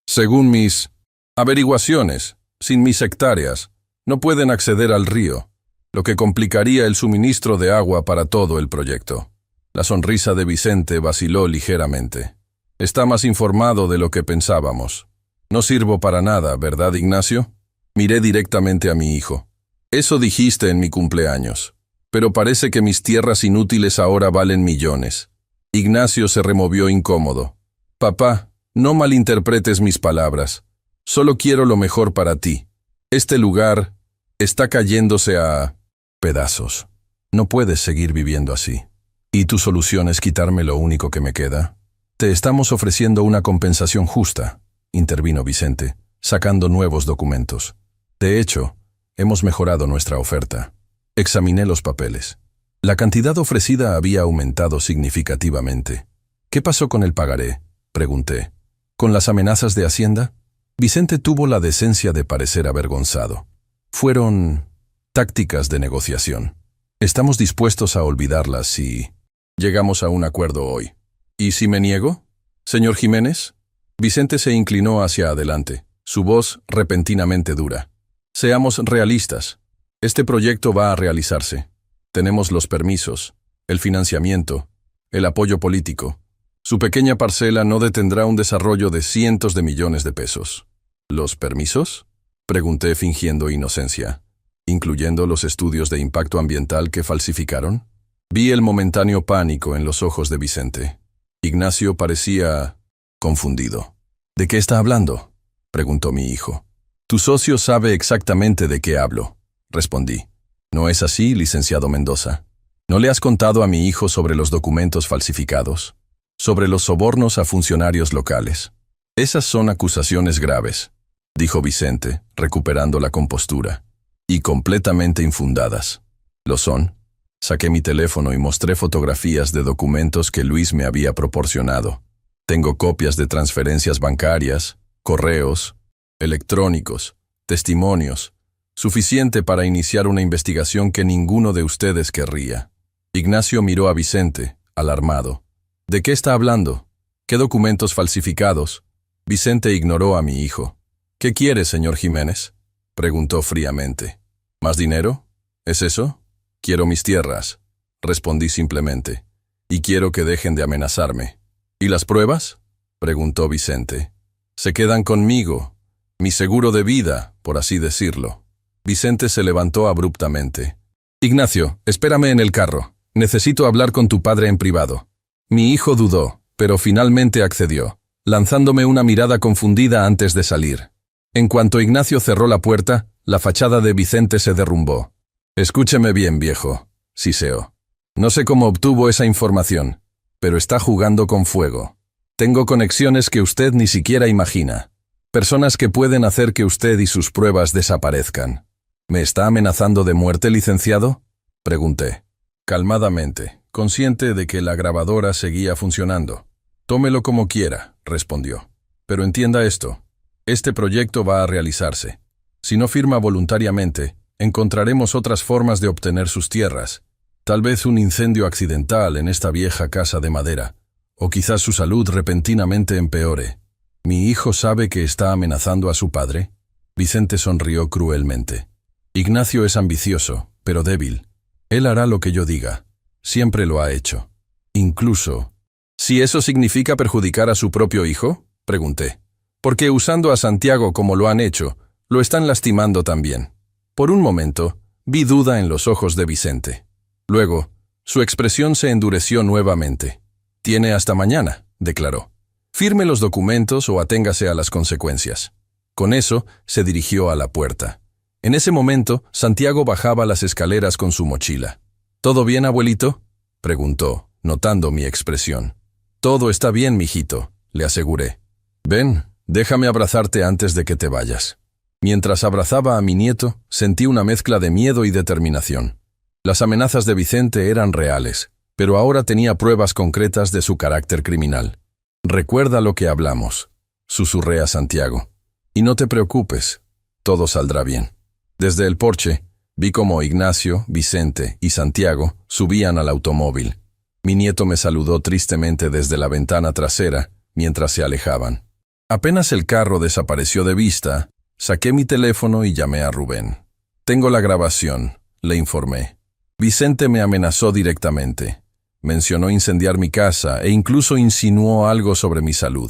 Según mis averiguaciones, sin mis hectáreas, no pueden acceder al río, lo que complicaría el suministro de agua para todo el proyecto. La sonrisa de Vicente vaciló ligeramente. Está más informado de lo que pensábamos. No sirvo para nada, ¿verdad, Ignacio? Miré directamente a mi hijo. Eso dijiste en mi cumpleaños. Pero parece que mis tierras inútiles ahora valen millones. Ignacio se removió incómodo. Papá, no malinterpretes mis palabras. Solo quiero lo mejor para ti. Este lugar está cayéndose a pedazos. No puedes seguir viviendo así. ¿Y tu solución es quitarme lo único que me queda? Te estamos ofreciendo una compensación justa, intervino Vicente, sacando nuevos documentos. De hecho, hemos mejorado nuestra oferta. Examiné los papeles. La cantidad ofrecida había aumentado significativamente. ¿Qué pasó con el pagaré?, pregunté. ¿Con las amenazas de Hacienda? Vicente tuvo la decencia de parecer avergonzado. Fueron tácticas de negociación. Estamos dispuestos a olvidarlas si llegamos a un acuerdo hoy. ¿Y si me niego? Señor Jiménez. Vicente se inclinó hacia adelante, su voz repentinamente dura. Seamos realistas. Este proyecto va a realizarse. Tenemos los permisos, el financiamiento, el apoyo político. Su pequeña parcela no detendrá un desarrollo de cientos de millones de pesos. ¿Los permisos?, pregunté fingiendo inocencia. ¿Incluyendo los estudios de impacto ambiental que falsificaron? Vi el momentáneo pánico en los ojos de Vicente. Ignacio parecía confundido. ¿De qué está hablando?, preguntó mi hijo. Tu socio sabe exactamente de qué hablo, respondí. ¿No es así, licenciado Mendoza? ¿No le has contado a mi hijo sobre los documentos falsificados? ¿Sobre los sobornos a funcionarios locales? Esas son acusaciones graves, dijo Vicente, recuperando la compostura. Y completamente infundadas. ¿Lo son? Saqué mi teléfono y mostré fotografías de documentos que Luis me había proporcionado. Tengo copias de transferencias bancarias, correos, electrónicos, testimonios, suficiente para iniciar una investigación que ninguno de ustedes querría. Ignacio miró a Vicente, alarmado. ¿De qué está hablando? ¿Qué documentos falsificados? Vicente ignoró a mi hijo. ¿Qué quiere, señor Jiménez?, preguntó fríamente. ¿Más dinero? ¿Es eso? Quiero mis tierras, respondí simplemente. Y quiero que dejen de amenazarme. ¿Y las pruebas?, preguntó Vicente. Se quedan conmigo, mi seguro de vida, por así decirlo. Vicente se levantó abruptamente. Ignacio, espérame en el carro. Necesito hablar con tu padre en privado. Mi hijo dudó, pero finalmente accedió, lanzándome una mirada confundida antes de salir. En cuanto Ignacio cerró la puerta, la fachada de Vicente se derrumbó. Escúcheme bien, viejo, siseó. No sé cómo obtuvo esa información, pero está jugando con fuego. Tengo conexiones que usted ni siquiera imagina. Personas que pueden hacer que usted y sus pruebas desaparezcan. ¿Me está amenazando de muerte, licenciado?, pregunté. Calmadamente, consciente de que la grabadora seguía funcionando. Tómelo como quiera, respondió. Pero entienda esto. Este proyecto va a realizarse. Si no firma voluntariamente, encontraremos otras formas de obtener sus tierras. Tal vez un incendio accidental en esta vieja casa de madera. O quizás su salud repentinamente empeore. ¿Mi hijo sabe que está amenazando a su padre? Vicente sonrió cruelmente. Ignacio es ambicioso, pero débil. Él hará lo que yo diga. Siempre lo ha hecho. Incluso... ¿Si eso significa perjudicar a su propio hijo?, pregunté. Porque usando a Santiago como lo han hecho, lo están lastimando también. Por un momento, vi duda en los ojos de Vicente. Luego, su expresión se endureció nuevamente. Tiene hasta mañana, declaró. Firme los documentos o aténgase a las consecuencias. Con eso, se dirigió a la puerta. En ese momento, Santiago bajaba las escaleras con su mochila. ¿Todo bien, abuelito?, preguntó, notando mi expresión. Todo está bien, mijito, le aseguré. Ven, déjame abrazarte antes de que te vayas. Mientras abrazaba a mi nieto, sentí una mezcla de miedo y determinación. Las amenazas de Vicente eran reales, pero ahora tenía pruebas concretas de su carácter criminal. Recuerda lo que hablamos, susurré a Santiago. Y no te preocupes, todo saldrá bien. Desde el porche, vi cómo Ignacio, Vicente y Santiago subían al automóvil. Mi nieto me saludó tristemente desde la ventana trasera mientras se alejaban. Apenas el carro desapareció de vista, saqué mi teléfono y llamé a Rubén. Tengo la grabación, le informé. Vicente me amenazó directamente. Mencionó incendiar mi casa e incluso insinuó algo sobre mi salud.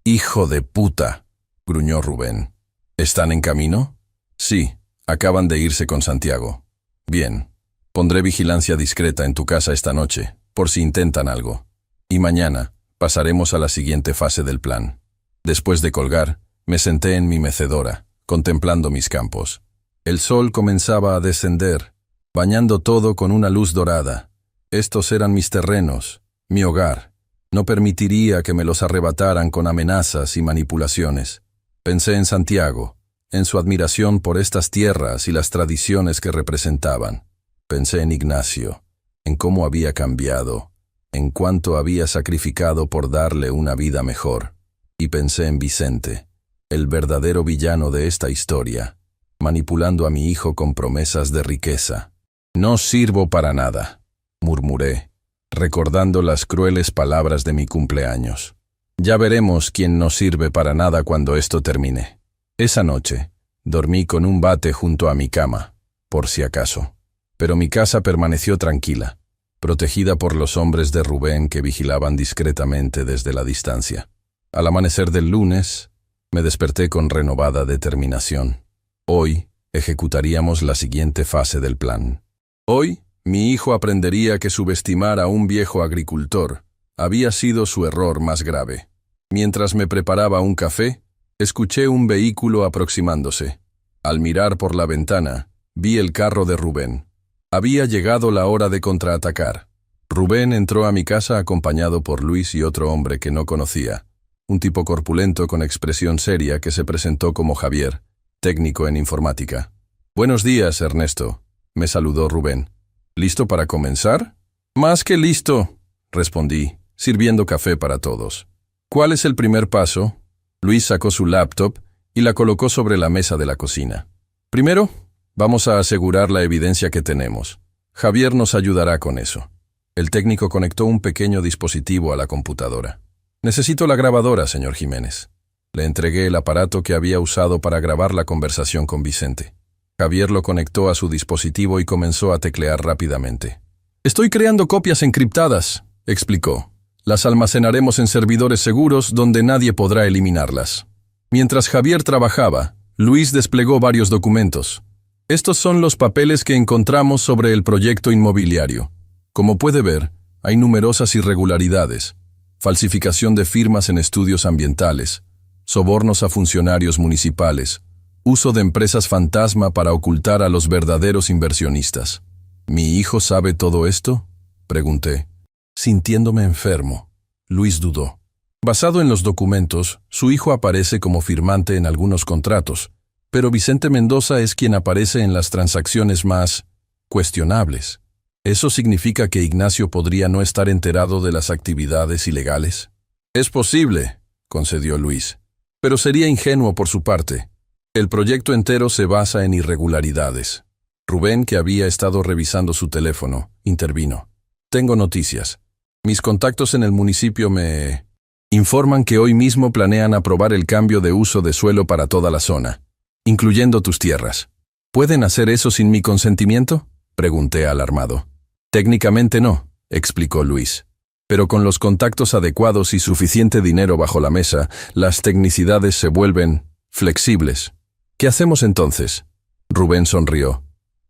«Hijo de puta», gruñó Rubén. ¿Están en camino? Sí, acaban de irse con Santiago. Bien, pondré vigilancia discreta en tu casa esta noche, por si intentan algo. Y mañana pasaremos a la siguiente fase del plan. Después de colgar, me senté en mi mecedora, contemplando mis campos. El sol comenzaba a descender, bañando todo con una luz dorada. Estos eran mis terrenos, mi hogar. No permitiría que me los arrebataran con amenazas y manipulaciones. Pensé en Santiago, en su admiración por estas tierras y las tradiciones que representaban. Pensé en Ignacio, en cómo había cambiado, en cuánto había sacrificado por darle una vida mejor. Y pensé en Vicente, el verdadero villano de esta historia, manipulando a mi hijo con promesas de riqueza. «No sirvo para nada», murmuré, recordando las crueles palabras de mi cumpleaños. Ya veremos quién no sirve para nada cuando esto termine. Esa noche, dormí con un bate junto a mi cama, por si acaso. Pero mi casa permaneció tranquila, protegida por los hombres de Rubén que vigilaban discretamente desde la distancia. Al amanecer del lunes, me desperté con renovada determinación. Hoy ejecutaríamos la siguiente fase del plan. Hoy, mi hijo aprendería que subestimar a un viejo agricultor había sido su error más grave. Mientras me preparaba un café, escuché un vehículo aproximándose. Al mirar por la ventana, vi el carro de Rubén. Había llegado la hora de contraatacar. Rubén entró a mi casa acompañado por Luis y otro hombre que no conocía. Un tipo corpulento con expresión seria que se presentó como Javier, técnico en informática. «Buenos días, Ernesto», me saludó Rubén. «¿Listo para comenzar?» «Más que listo», respondí, sirviendo café para todos. «¿Cuál es el primer paso?» Luis sacó su laptop y la colocó sobre la mesa de la cocina. «Primero, vamos a asegurar la evidencia que tenemos. Javier nos ayudará con eso». El técnico conectó un pequeño dispositivo a la computadora. «Necesito la grabadora, señor Jiménez». Le entregué el aparato que había usado para grabar la conversación con Vicente. Javier lo conectó a su dispositivo y comenzó a teclear rápidamente. «Estoy creando copias encriptadas», explicó. «Las almacenaremos en servidores seguros donde nadie podrá eliminarlas». Mientras Javier trabajaba, Luis desplegó varios documentos. Estos son los papeles que encontramos sobre el proyecto inmobiliario. Como puede ver, hay numerosas irregularidades. Falsificación de firmas en estudios ambientales, sobornos a funcionarios municipales, uso de empresas fantasma para ocultar a los verdaderos inversionistas. ¿Mi hijo sabe todo esto?, pregunté. Sintiéndome enfermo, Luis dudó. Basado en los documentos, su hijo aparece como firmante en algunos contratos, pero Vicente Mendoza es quien aparece en las transacciones más cuestionables. ¿Eso significa que Ignacio podría no estar enterado de las actividades ilegales? Es posible, concedió Luis, pero sería ingenuo por su parte. El proyecto entero se basa en irregularidades. Rubén, que había estado revisando su teléfono, intervino. Tengo noticias. Mis contactos en el municipio me informan que hoy mismo planean aprobar el cambio de uso de suelo para toda la zona, incluyendo tus tierras. ¿Pueden hacer eso sin mi consentimiento?, pregunté alarmado. Técnicamente no, explicó Luis. Pero con los contactos adecuados y suficiente dinero bajo la mesa, las tecnicidades se vuelven flexibles. ¿Qué hacemos entonces? Rubén sonrió.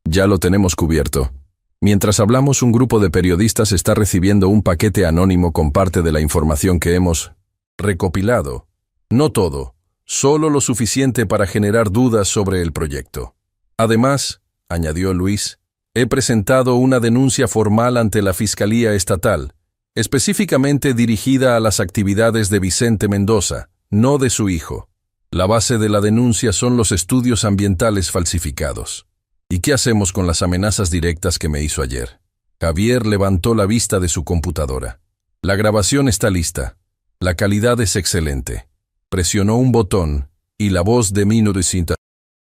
Ya lo tenemos cubierto. Mientras hablamos, un grupo de periodistas está recibiendo un paquete anónimo con parte de la información que hemos recopilado. No todo, solo lo suficiente para generar dudas sobre el proyecto. Además, añadió Luis, he presentado una denuncia formal ante la Fiscalía Estatal, específicamente dirigida a las actividades de Vicente Mendoza, no de su hijo. La base de la denuncia son los estudios ambientales falsificados. ¿Y qué hacemos con las amenazas directas que me hizo ayer? Javier levantó la vista de su computadora. La grabación está lista. La calidad es excelente. Presionó un botón y la voz de Mino de Cinta.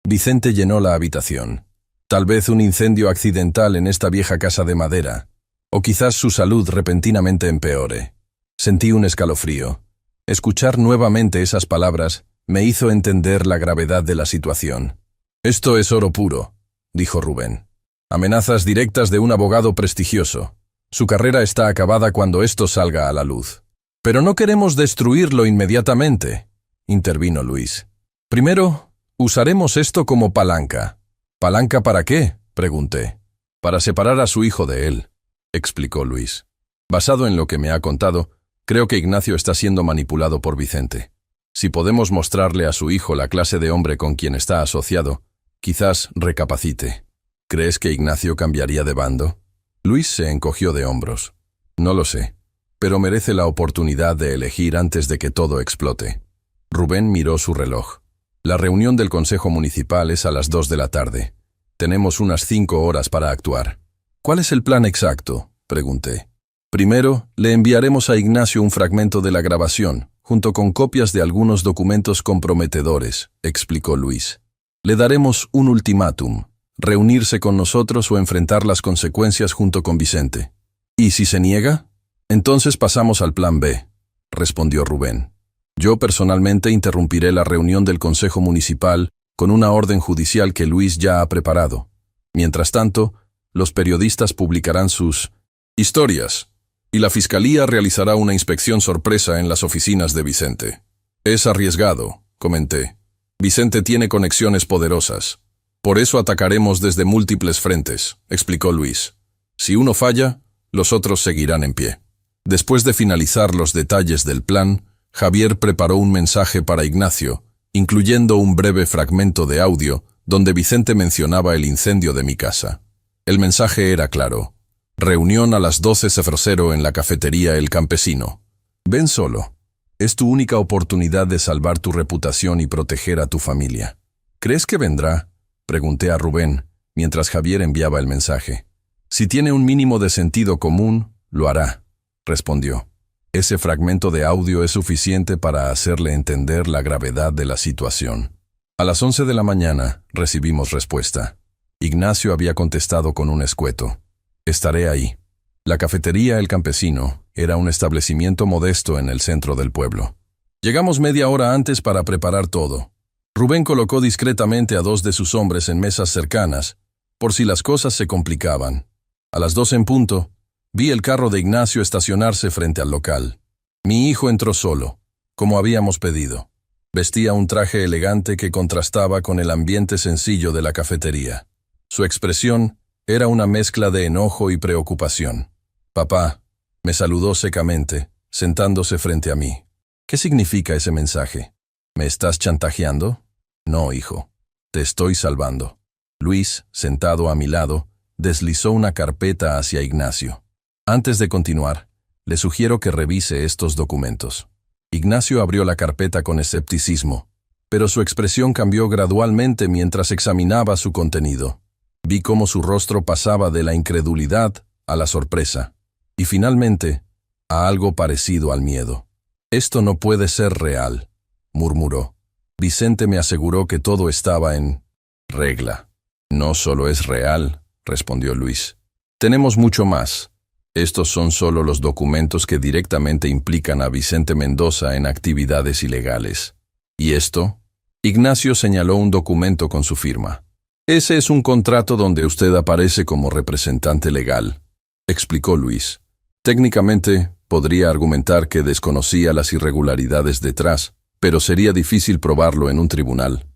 Vicente llenó la habitación. Tal vez un incendio accidental en esta vieja casa de madera. O quizás su salud repentinamente empeore. Sentí un escalofrío. Escuchar nuevamente esas palabras me hizo entender la gravedad de la situación. Esto es oro puro, dijo Rubén. Amenazas directas de un abogado prestigioso. Su carrera está acabada cuando esto salga a la luz. Pero no queremos destruirlo inmediatamente, intervino Luis. Primero, usaremos esto como palanca. ¿Palanca para qué?, pregunté. Para separar a su hijo de él, explicó Luis. Basado en lo que me ha contado, creo que Ignacio está siendo manipulado por Vicente. Si podemos mostrarle a su hijo la clase de hombre con quien está asociado, quizás recapacite. ¿Crees que Ignacio cambiaría de bando? Luis se encogió de hombros. No lo sé, pero merece la oportunidad de elegir antes de que todo explote. Rubén miró su reloj. La reunión del Consejo Municipal es a las 2 de la tarde. Tenemos unas 5 horas para actuar. ¿Cuál es el plan exacto?, pregunté. Primero, le enviaremos a Ignacio un fragmento de la grabación, junto con copias de algunos documentos comprometedores, explicó Luis. Le daremos un ultimátum: reunirse con nosotros o enfrentar las consecuencias junto con Vicente. ¿Y si se niega? Entonces pasamos al plan B, respondió Rubén. Yo personalmente interrumpiré la reunión del Consejo Municipal con una orden judicial que Luis ya ha preparado. Mientras tanto, los periodistas publicarán sus historias, y la Fiscalía realizará una inspección sorpresa en las oficinas de Vicente. Es arriesgado, comenté. Vicente tiene conexiones poderosas. Por eso atacaremos desde múltiples frentes, explicó Luis. Si uno falla, los otros seguirán en pie. Después de finalizar los detalles del plan, Javier preparó un mensaje para Ignacio, incluyendo un breve fragmento de audio donde Vicente mencionaba el incendio de mi casa. El mensaje era claro. Reunión a las 12:00 en la cafetería El Campesino. Ven solo. Es tu única oportunidad de salvar tu reputación y proteger a tu familia. ¿Crees que vendrá?, pregunté a Rubén, mientras Javier enviaba el mensaje. Si tiene un mínimo de sentido común, lo hará, respondió. Ese fragmento de audio es suficiente para hacerle entender la gravedad de la situación. A las 11 de la mañana recibimos respuesta. Ignacio había contestado con un escueto. Estaré ahí. La cafetería El Campesino era un establecimiento modesto en el centro del pueblo. Llegamos media hora antes para preparar todo. Rubén colocó discretamente a 2 de sus hombres en mesas cercanas, por si las cosas se complicaban. A las 2 en punto, vi el carro de Ignacio estacionarse frente al local. Mi hijo entró solo, como habíamos pedido. Vestía un traje elegante que contrastaba con el ambiente sencillo de la cafetería. Su expresión era una mezcla de enojo y preocupación. «Papá», me saludó secamente, sentándose frente a mí. «¿Qué significa ese mensaje? ¿Me estás chantajeando?» «No, hijo. Te estoy salvando». Luis, sentado a mi lado, deslizó una carpeta hacia Ignacio. Antes de continuar, le sugiero que revise estos documentos. Ignacio abrió la carpeta con escepticismo, pero su expresión cambió gradualmente mientras examinaba su contenido. Vi cómo su rostro pasaba de la incredulidad a la sorpresa, y finalmente, a algo parecido al miedo. «Esto no puede ser real», murmuró. Vicente me aseguró que todo estaba en regla. «No solo es real», respondió Luis. «Tenemos mucho más. Estos son solo los documentos que directamente implican a Vicente Mendoza en actividades ilegales. ¿Y esto?» Ignacio señaló un documento con su firma. «Ese es un contrato donde usted aparece como representante legal», explicó Luis. «Técnicamente, podría argumentar que desconocía las irregularidades detrás, pero sería difícil probarlo en un tribunal».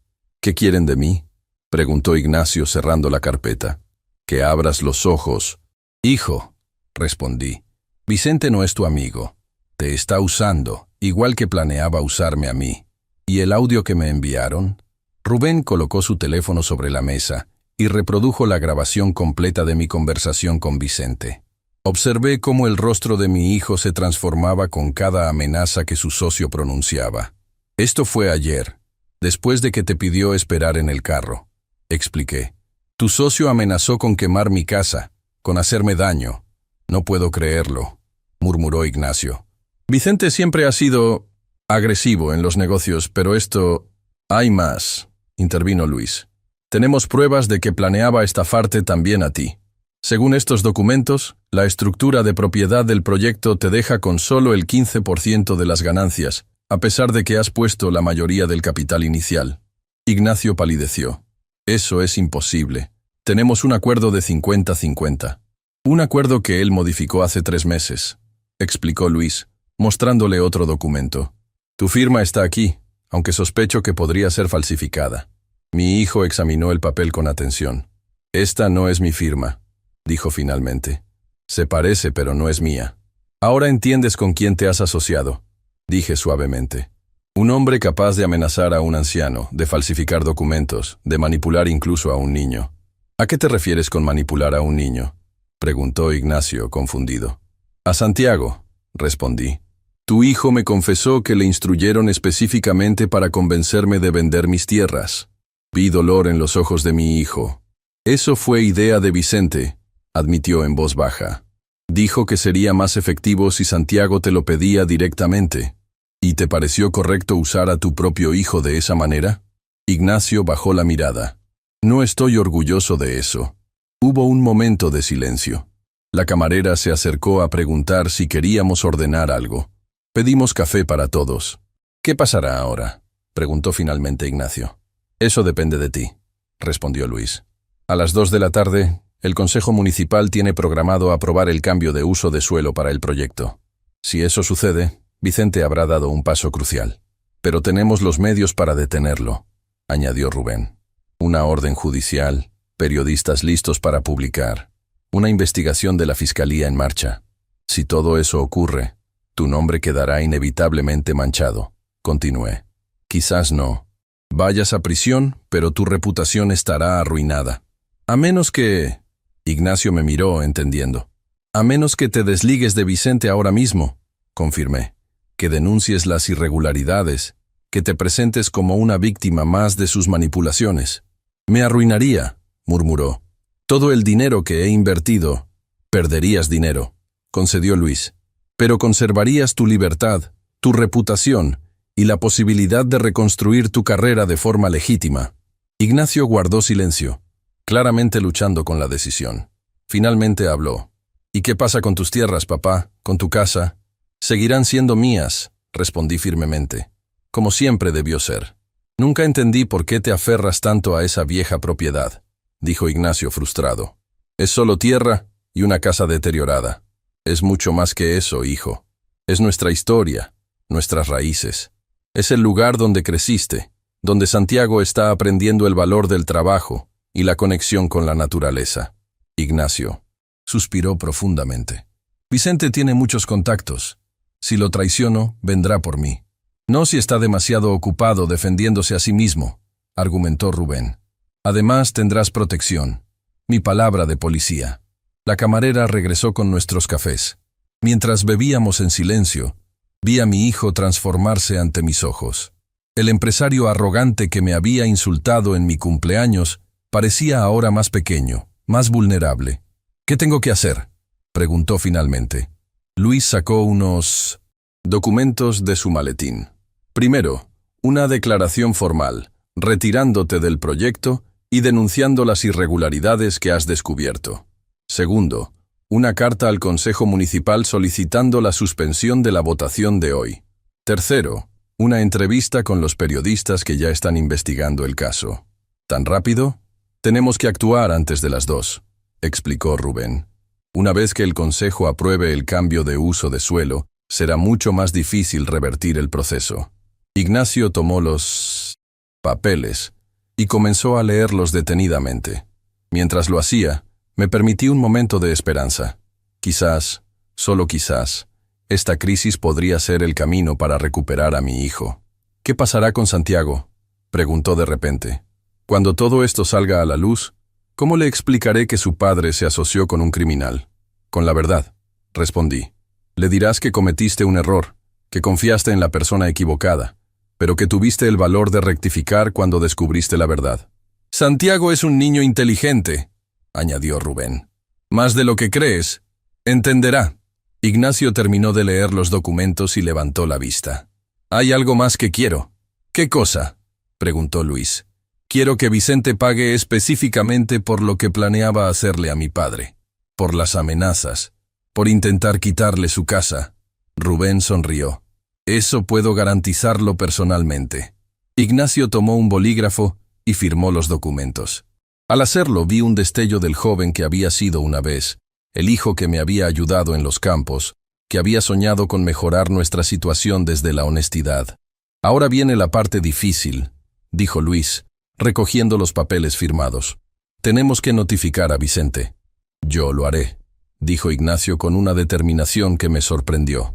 «¿Qué quieren de mí?», preguntó Ignacio cerrando la carpeta. «Que abras los ojos». «Hijo», respondí, «Vicente no es tu amigo. Te está usando, igual que planeaba usarme a mí. ¿Y el audio que me enviaron? Rubén colocó su teléfono sobre la mesa y reprodujo la grabación completa de mi conversación con Vicente. Observé cómo el rostro de mi hijo se transformaba con cada amenaza que su socio pronunciaba. Esto fue ayer, después de que te pidió esperar en el carro, expliqué. Tu socio amenazó con quemar mi casa, con hacerme daño. No puedo creerlo, murmuró Ignacio. Vicente siempre ha sido agresivo en los negocios, pero esto... Hay más, intervino Luis. Tenemos pruebas de que planeaba estafarte también a ti. Según estos documentos, la estructura de propiedad del proyecto te deja con solo el 15% de las ganancias, a pesar de que has puesto la mayoría del capital inicial. Ignacio palideció. Eso es imposible. Tenemos un acuerdo de 50-50. Un acuerdo que él modificó hace 3 meses, explicó Luis, mostrándole otro documento. Tu firma está aquí, aunque sospecho que podría ser falsificada. Mi hijo examinó el papel con atención. Esta no es mi firma, dijo finalmente. Se parece, pero no es mía. Ahora entiendes con quién te has asociado, dije suavemente. Un hombre capaz de amenazar a un anciano, de falsificar documentos, de manipular incluso a un niño. ¿A qué te refieres con manipular a un niño?, preguntó Ignacio, confundido. A Santiago, respondí. Tu hijo me confesó que le instruyeron específicamente para convencerme de vender mis tierras. Vi dolor en los ojos de mi hijo. Eso fue idea de Vicente, admitió en voz baja. Dijo que sería más efectivo si Santiago te lo pedía directamente. ¿Y te pareció correcto usar a tu propio hijo de esa manera? Ignacio bajó la mirada. No estoy orgulloso de eso. Hubo un momento de silencio. La camarera se acercó a preguntar si queríamos ordenar algo. Pedimos café para todos. ¿Qué pasará ahora?, preguntó finalmente Ignacio. Eso depende de ti, respondió Luis. A las 2 de la tarde, el Consejo Municipal tiene programado aprobar el cambio de uso de suelo para el proyecto. Si eso sucede, Vicente habrá dado un paso crucial. Pero tenemos los medios para detenerlo, añadió Rubén. Una orden judicial, periodistas listos para publicar, una investigación de la Fiscalía en marcha. Si todo eso ocurre, tu nombre quedará inevitablemente manchado, continué. Quizás no. Vayas a prisión, pero tu reputación estará arruinada. A menos que... Ignacio me miró, entendiendo. A menos que te desligues de Vicente ahora mismo, confirmé. Que denuncies las irregularidades, que te presentes como una víctima más de sus manipulaciones. Me arruinaría, murmuró. Todo el dinero que he invertido. Perderías dinero, concedió Luis. Pero conservarías tu libertad, tu reputación y la posibilidad de reconstruir tu carrera de forma legítima. Ignacio guardó silencio, claramente luchando con la decisión. Finalmente habló. ¿Y qué pasa con tus tierras, papá? ¿Con tu casa? Seguirán siendo mías, respondí firmemente. Como siempre debió ser. Nunca entendí por qué te aferras tanto a esa vieja propiedad, dijo Ignacio frustrado. Es solo tierra y una casa deteriorada. Es mucho más que eso, hijo. Es nuestra historia, nuestras raíces. Es el lugar donde creciste, donde Santiago está aprendiendo el valor del trabajo y la conexión con la naturaleza. Ignacio suspiró profundamente. Vicente tiene muchos contactos. Si lo traiciono, vendrá por mí. No si está demasiado ocupado defendiéndose a sí mismo, argumentó Rubén. Además tendrás protección. Mi palabra de policía. La camarera regresó con nuestros cafés. Mientras bebíamos en silencio, vi a mi hijo transformarse ante mis ojos. El empresario arrogante que me había insultado en mi cumpleaños parecía ahora más pequeño, más vulnerable. ¿Qué tengo que hacer?, preguntó finalmente. Luis sacó unos documentos de su maletín. Primero, una declaración formal, retirándote del proyecto y denunciando las irregularidades que has descubierto. Segundo, una carta al Consejo Municipal solicitando la suspensión de la votación de hoy. Tercero, una entrevista con los periodistas que ya están investigando el caso. ¿Tan rápido? Tenemos que actuar antes de las 2, explicó Rubén. Una vez que el Consejo apruebe el cambio de uso de suelo, será mucho más difícil revertir el proceso. Ignacio tomó los papeles y comenzó a leerlos detenidamente. Mientras lo hacía, me permití un momento de esperanza. Quizás, solo quizás, Esta crisis podría ser el camino para recuperar a mi hijo. ¿Qué pasará con Santiago?, preguntó de repente. Cuando todo esto salga a la luz, ¿cómo le explicaré que su padre se asoció con un criminal? Con la verdad, respondí. Le dirás que cometiste un error, que confiaste en la persona equivocada, pero que tuviste el valor de rectificar cuando descubriste la verdad. Santiago es un niño inteligente, añadió Rubén. Más de lo que crees. Entenderá. Ignacio terminó de leer los documentos y levantó la vista. Hay algo más que quiero. ¿Qué cosa?, preguntó Luis. Quiero que Vicente pague específicamente por lo que planeaba hacerle a mi padre. Por las amenazas. Por intentar quitarle su casa. Rubén sonrió. Eso puedo garantizarlo personalmente. Ignacio tomó un bolígrafo y firmó los documentos. Al hacerlo vi un destello del joven que había sido una vez, el hijo que me había ayudado en los campos, que había soñado con mejorar nuestra situación desde la honestidad. Ahora viene la parte difícil, dijo Luis, recogiendo los papeles firmados. Tenemos que notificar a Vicente. Yo lo haré, dijo Ignacio con una determinación que me sorprendió.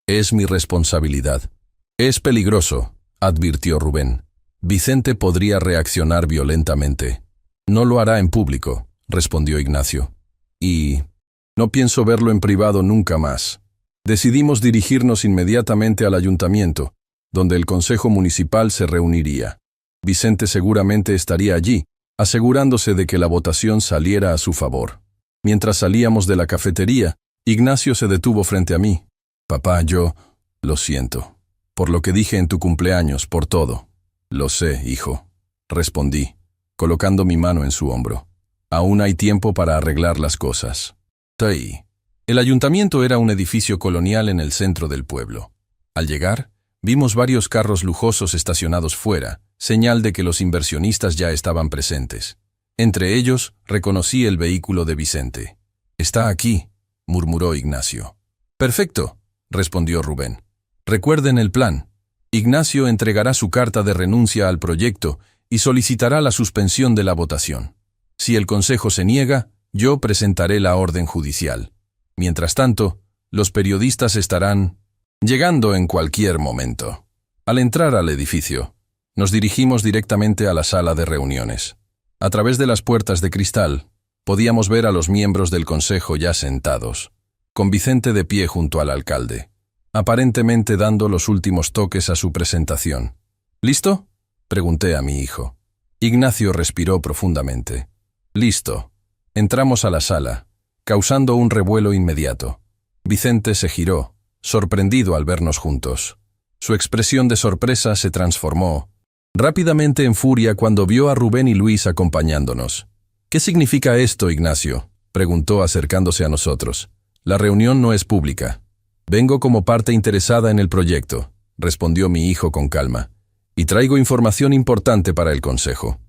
Es mi responsabilidad. Es peligroso, advirtió Rubén. Vicente podría reaccionar violentamente. No lo hará en público, respondió Ignacio. Y no pienso verlo en privado nunca más. Decidimos dirigirnos inmediatamente al ayuntamiento, donde el consejo municipal se reuniría. Vicente seguramente estaría allí, asegurándose de que la votación saliera a su favor. Mientras salíamos de la cafetería, Ignacio se detuvo frente a mí. Papá, lo siento. Por lo que dije en tu cumpleaños, por todo. Lo sé, hijo, respondí, colocando mi mano en su hombro. Aún hay tiempo para arreglar las cosas. Tay. El ayuntamiento era un edificio colonial en el centro del pueblo. Al llegar, vimos varios carros lujosos estacionados fuera, señal de que los inversionistas ya estaban presentes. Entre ellos, reconocí el vehículo de Vicente. Está aquí, murmuró Ignacio. Perfecto, respondió Rubén. Recuerden el plan. Ignacio entregará su carta de renuncia al proyecto y solicitará la suspensión de la votación. Si el consejo se niega, yo presentaré la orden judicial. Mientras tanto, los periodistas estarán llegando en cualquier momento. Al entrar al edificio, nos dirigimos directamente a la sala de reuniones. A través de las puertas de cristal, podíamos ver a los miembros del consejo ya sentados, con Vicente de pie junto al alcalde, aparentemente dando los últimos toques a su presentación. ¿Listo?, pregunté a mi hijo. Ignacio respiró profundamente. Listo. Entramos a la sala, causando un revuelo inmediato. Vicente se giró, sorprendido al vernos juntos. Su expresión de sorpresa se transformó rápidamente en furia cuando vio a Rubén y Luis acompañándonos. ¿Qué significa esto, Ignacio?, preguntó acercándose a nosotros. La reunión no es pública. Vengo como parte interesada en el proyecto, respondió mi hijo con calma, y traigo información importante para el consejo.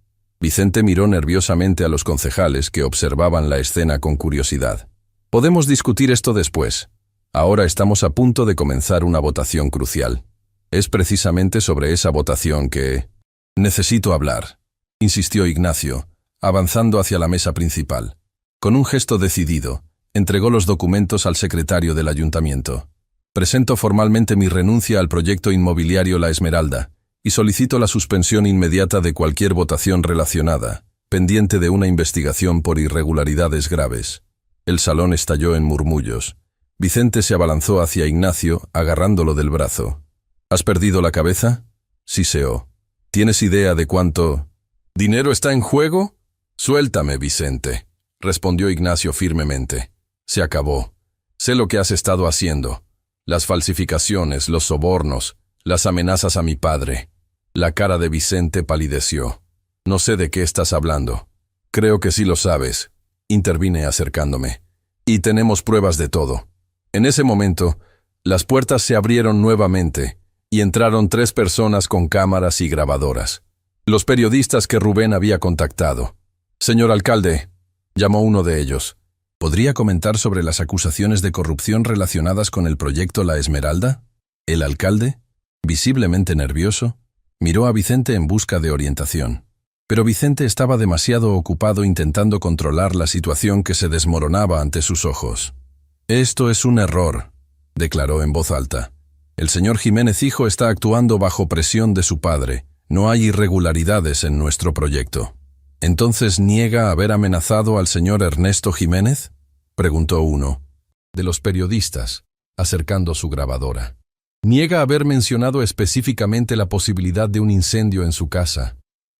Vicente miró nerviosamente a los concejales que observaban la escena con curiosidad. Podemos discutir esto después. Ahora estamos a punto de comenzar una votación crucial. Es precisamente sobre esa votación que necesito hablar, insistió Ignacio, avanzando hacia la mesa principal. Con un gesto decidido, entregó los documentos al secretario del ayuntamiento. Presento formalmente mi renuncia al proyecto inmobiliario La Esmeralda y solicito la suspensión inmediata de cualquier votación relacionada, pendiente de una investigación por irregularidades graves. El salón estalló en murmullos. Vicente se abalanzó hacia Ignacio, agarrándolo del brazo. ¿Has perdido la cabeza?, siseó. ¿Tienes idea de cuánto dinero está en juego? Suéltame, Vicente, respondió Ignacio firmemente. Se acabó. Sé lo que has estado haciendo. Las falsificaciones, los sobornos, las amenazas a mi padre. La cara de Vicente palideció. No sé de qué estás hablando. Creo que sí lo sabes, intervine acercándome. Y tenemos pruebas de todo. En ese momento, las puertas se abrieron nuevamente y entraron 3 personas con cámaras y grabadoras. Los periodistas que Rubén había contactado. Señor alcalde, llamó uno de ellos. ¿Podría comentar sobre las acusaciones de corrupción relacionadas con el proyecto La Esmeralda? El alcalde, visiblemente nervioso, miró a Vicente en busca de orientación. Pero Vicente estaba demasiado ocupado intentando controlar la situación que se desmoronaba ante sus ojos. Esto es un error, declaró en voz alta. El señor Jiménez hijo está actuando bajo presión de su padre. No hay irregularidades en nuestro proyecto. ¿Entonces niega haber amenazado al señor Ernesto Jiménez?, preguntó uno de los periodistas, acercando su grabadora. Niega haber mencionado específicamente la posibilidad de un incendio en su casa.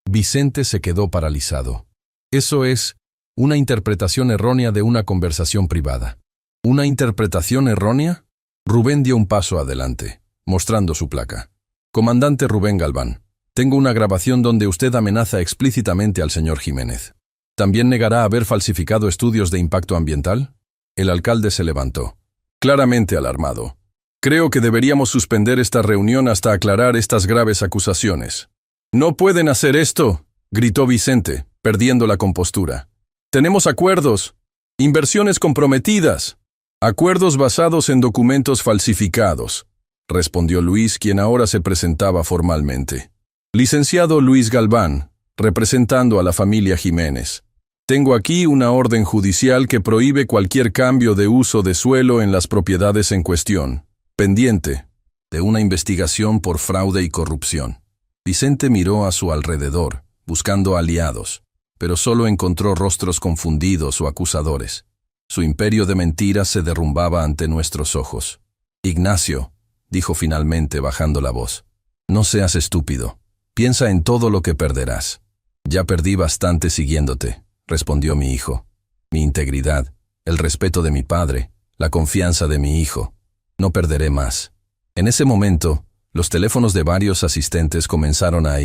Vicente se quedó paralizado. Eso es una interpretación errónea de una conversación privada. ¿Una interpretación errónea? Rubén dio un paso adelante, mostrando su placa. Comandante Rubén Galván, tengo una grabación donde usted amenaza explícitamente al señor Jiménez. ¿También negará haber falsificado estudios de impacto ambiental? El alcalde se levantó, claramente alarmado. Creo que deberíamos suspender esta reunión hasta aclarar estas graves acusaciones. «No pueden hacer esto», gritó Vicente, perdiendo la compostura. «Tenemos acuerdos, inversiones comprometidas, acuerdos basados en documentos falsificados», respondió Luis, quien ahora se presentaba formalmente. «Licenciado Luis Galván, representando a la familia Jiménez. Tengo aquí una orden judicial que prohíbe cualquier cambio de uso de suelo en las propiedades en cuestión, pendiente de una investigación por fraude y corrupción». Vicente miró a su alrededor, buscando aliados, pero solo encontró rostros confundidos o acusadores. Su imperio de mentiras se derrumbaba ante nuestros ojos. «Ignacio», dijo finalmente bajando la voz, «no seas estúpido. Piensa en todo lo que perderás». «Ya perdí bastante siguiéndote», respondió mi hijo. «Mi integridad, el respeto de mi padre, la confianza de mi hijo. No perderé más». En ese momento, los teléfonos de varios asistentes comenzaron a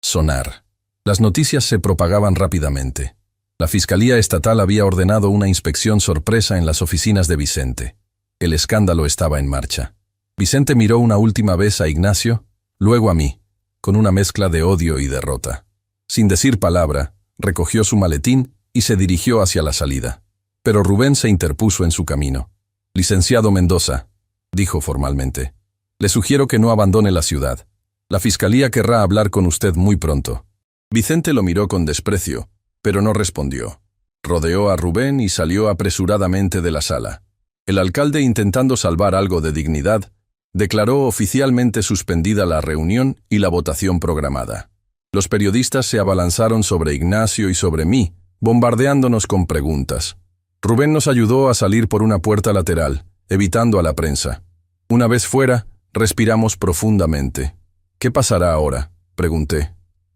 sonar. Las noticias se propagaban rápidamente. La Fiscalía Estatal había ordenado una inspección sorpresa en las oficinas de Vicente. El escándalo estaba en marcha. Vicente miró una última vez a Ignacio, luego a mí, con una mezcla de odio y derrota. Sin decir palabra, recogió su maletín y se dirigió hacia la salida. Pero Rubén se interpuso en su camino. «Licenciado Mendoza», dijo formalmente, «le sugiero que no abandone la ciudad. La Fiscalía querrá hablar con usted muy pronto». Vicente lo miró con desprecio, pero no respondió. Rodeó a Rubén y salió apresuradamente de la sala. El alcalde, intentando salvar algo de dignidad, declaró oficialmente suspendida la reunión y la votación programada. Los periodistas se abalanzaron sobre Ignacio y sobre mí, bombardeándonos con preguntas. Rubén nos ayudó a salir por una puerta lateral, evitando a la prensa. Una vez fuera, respiramos profundamente. «¿Qué pasará ahora?», pregunté.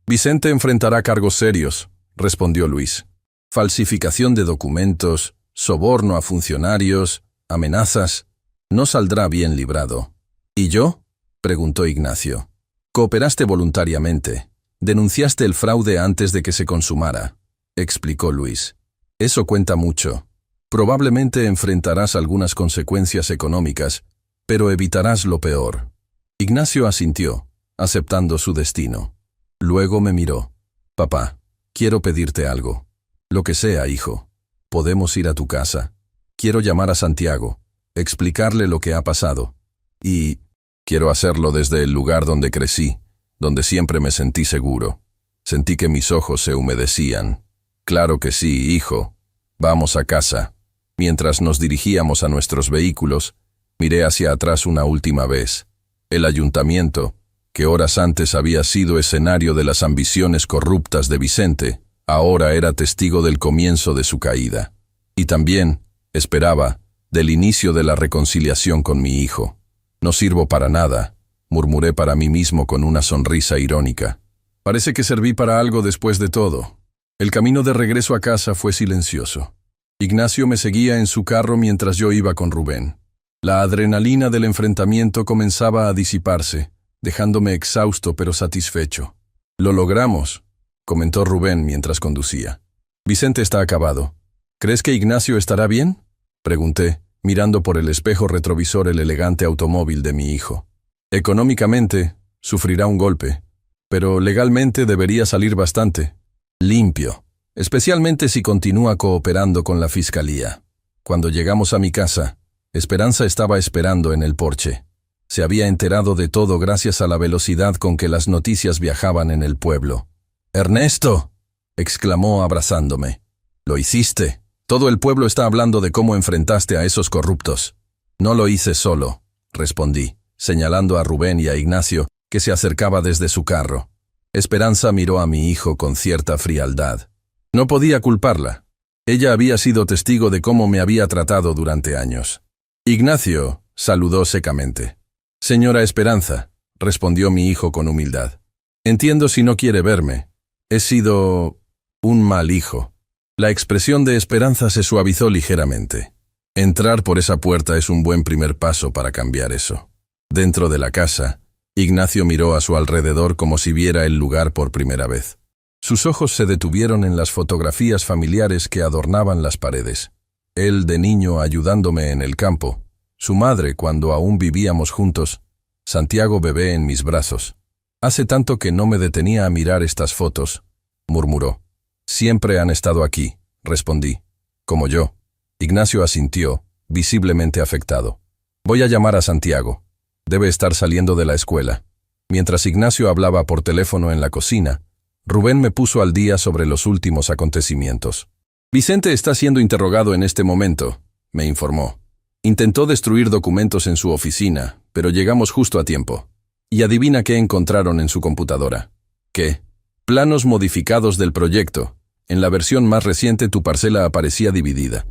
«Vicente enfrentará cargos serios», respondió Luis. «Falsificación de documentos, soborno a funcionarios, amenazas. No saldrá bien librado». «¿Y yo?», preguntó Ignacio. «Cooperaste voluntariamente. Denunciaste el fraude antes de que se consumara», explicó Luis. «Eso cuenta mucho. Probablemente enfrentarás algunas consecuencias económicas, pero evitarás lo peor». Ignacio asintió, aceptando su destino. Luego me miró. «Papá, quiero pedirte algo». «Lo que sea, hijo. Podemos ir a tu casa. Quiero llamar a Santiago, explicarle lo que ha pasado. Y quiero hacerlo desde el lugar donde crecí, donde siempre me sentí seguro». Sentí que mis ojos se humedecían. «Claro que sí, hijo. Vamos a casa». Mientras nos dirigíamos a nuestros vehículos, miré hacia atrás una última vez. El ayuntamiento, que horas antes había sido escenario de las ambiciones corruptas de Vicente, ahora era testigo del comienzo de su caída. Y también, esperaba, del inicio de la reconciliación con mi hijo. «No sirvo para nada», murmuré para mí mismo con una sonrisa irónica. «Parece que serví para algo después de todo». El camino de regreso a casa fue silencioso. Ignacio me seguía en su carro mientras yo iba con Rubén. La adrenalina del enfrentamiento comenzaba a disiparse, dejándome exhausto pero satisfecho. «Lo logramos», comentó Rubén mientras conducía. «Vicente está acabado. ¿Crees que Ignacio estará bien?», pregunté, mirando por el espejo retrovisor el elegante automóvil de mi hijo. «Económicamente, sufrirá un golpe, pero legalmente debería salir bastante limpio, especialmente si continúa cooperando con la Fiscalía». Cuando llegamos a mi casa, Esperanza estaba esperando en el porche. Se había enterado de todo gracias a la velocidad con que las noticias viajaban en el pueblo. «¡Ernesto!», exclamó abrazándome. «Lo hiciste. Todo el pueblo está hablando de cómo enfrentaste a esos corruptos». No lo hice solo, respondí, señalando a Rubén y a Ignacio, que se acercaba desde su carro. Esperanza miró a mi hijo con cierta frialdad. No podía culparla. Ella había sido testigo de cómo me había tratado durante años. Ignacio saludó secamente. Señora Esperanza, respondió mi hijo con humildad. Entiendo si no quiere verme. He sido un mal hijo. La expresión de Esperanza se suavizó ligeramente. Entrar por esa puerta es un buen primer paso para cambiar eso. Dentro de la casa, Ignacio miró a su alrededor como si viera el lugar por primera vez. Sus ojos se detuvieron en las fotografías familiares que adornaban las paredes. Él de niño ayudándome en el campo, su madre cuando aún vivíamos juntos, Santiago bebé en mis brazos. Hace tanto que no me detenía a mirar estas fotos, murmuró. Siempre han estado aquí, respondí. Como yo. Ignacio asintió, visiblemente afectado. Voy a llamar a Santiago. Debe estar saliendo de la escuela. Mientras Ignacio hablaba por teléfono en la cocina, Rubén me puso al día sobre los últimos acontecimientos. Vicente está siendo interrogado en este momento, me informó. Intentó destruir documentos en su oficina, pero llegamos justo a tiempo. Y adivina qué encontraron en su computadora. ¿Qué? Planos modificados del proyecto. En la versión más reciente tu parcela aparecía dividida.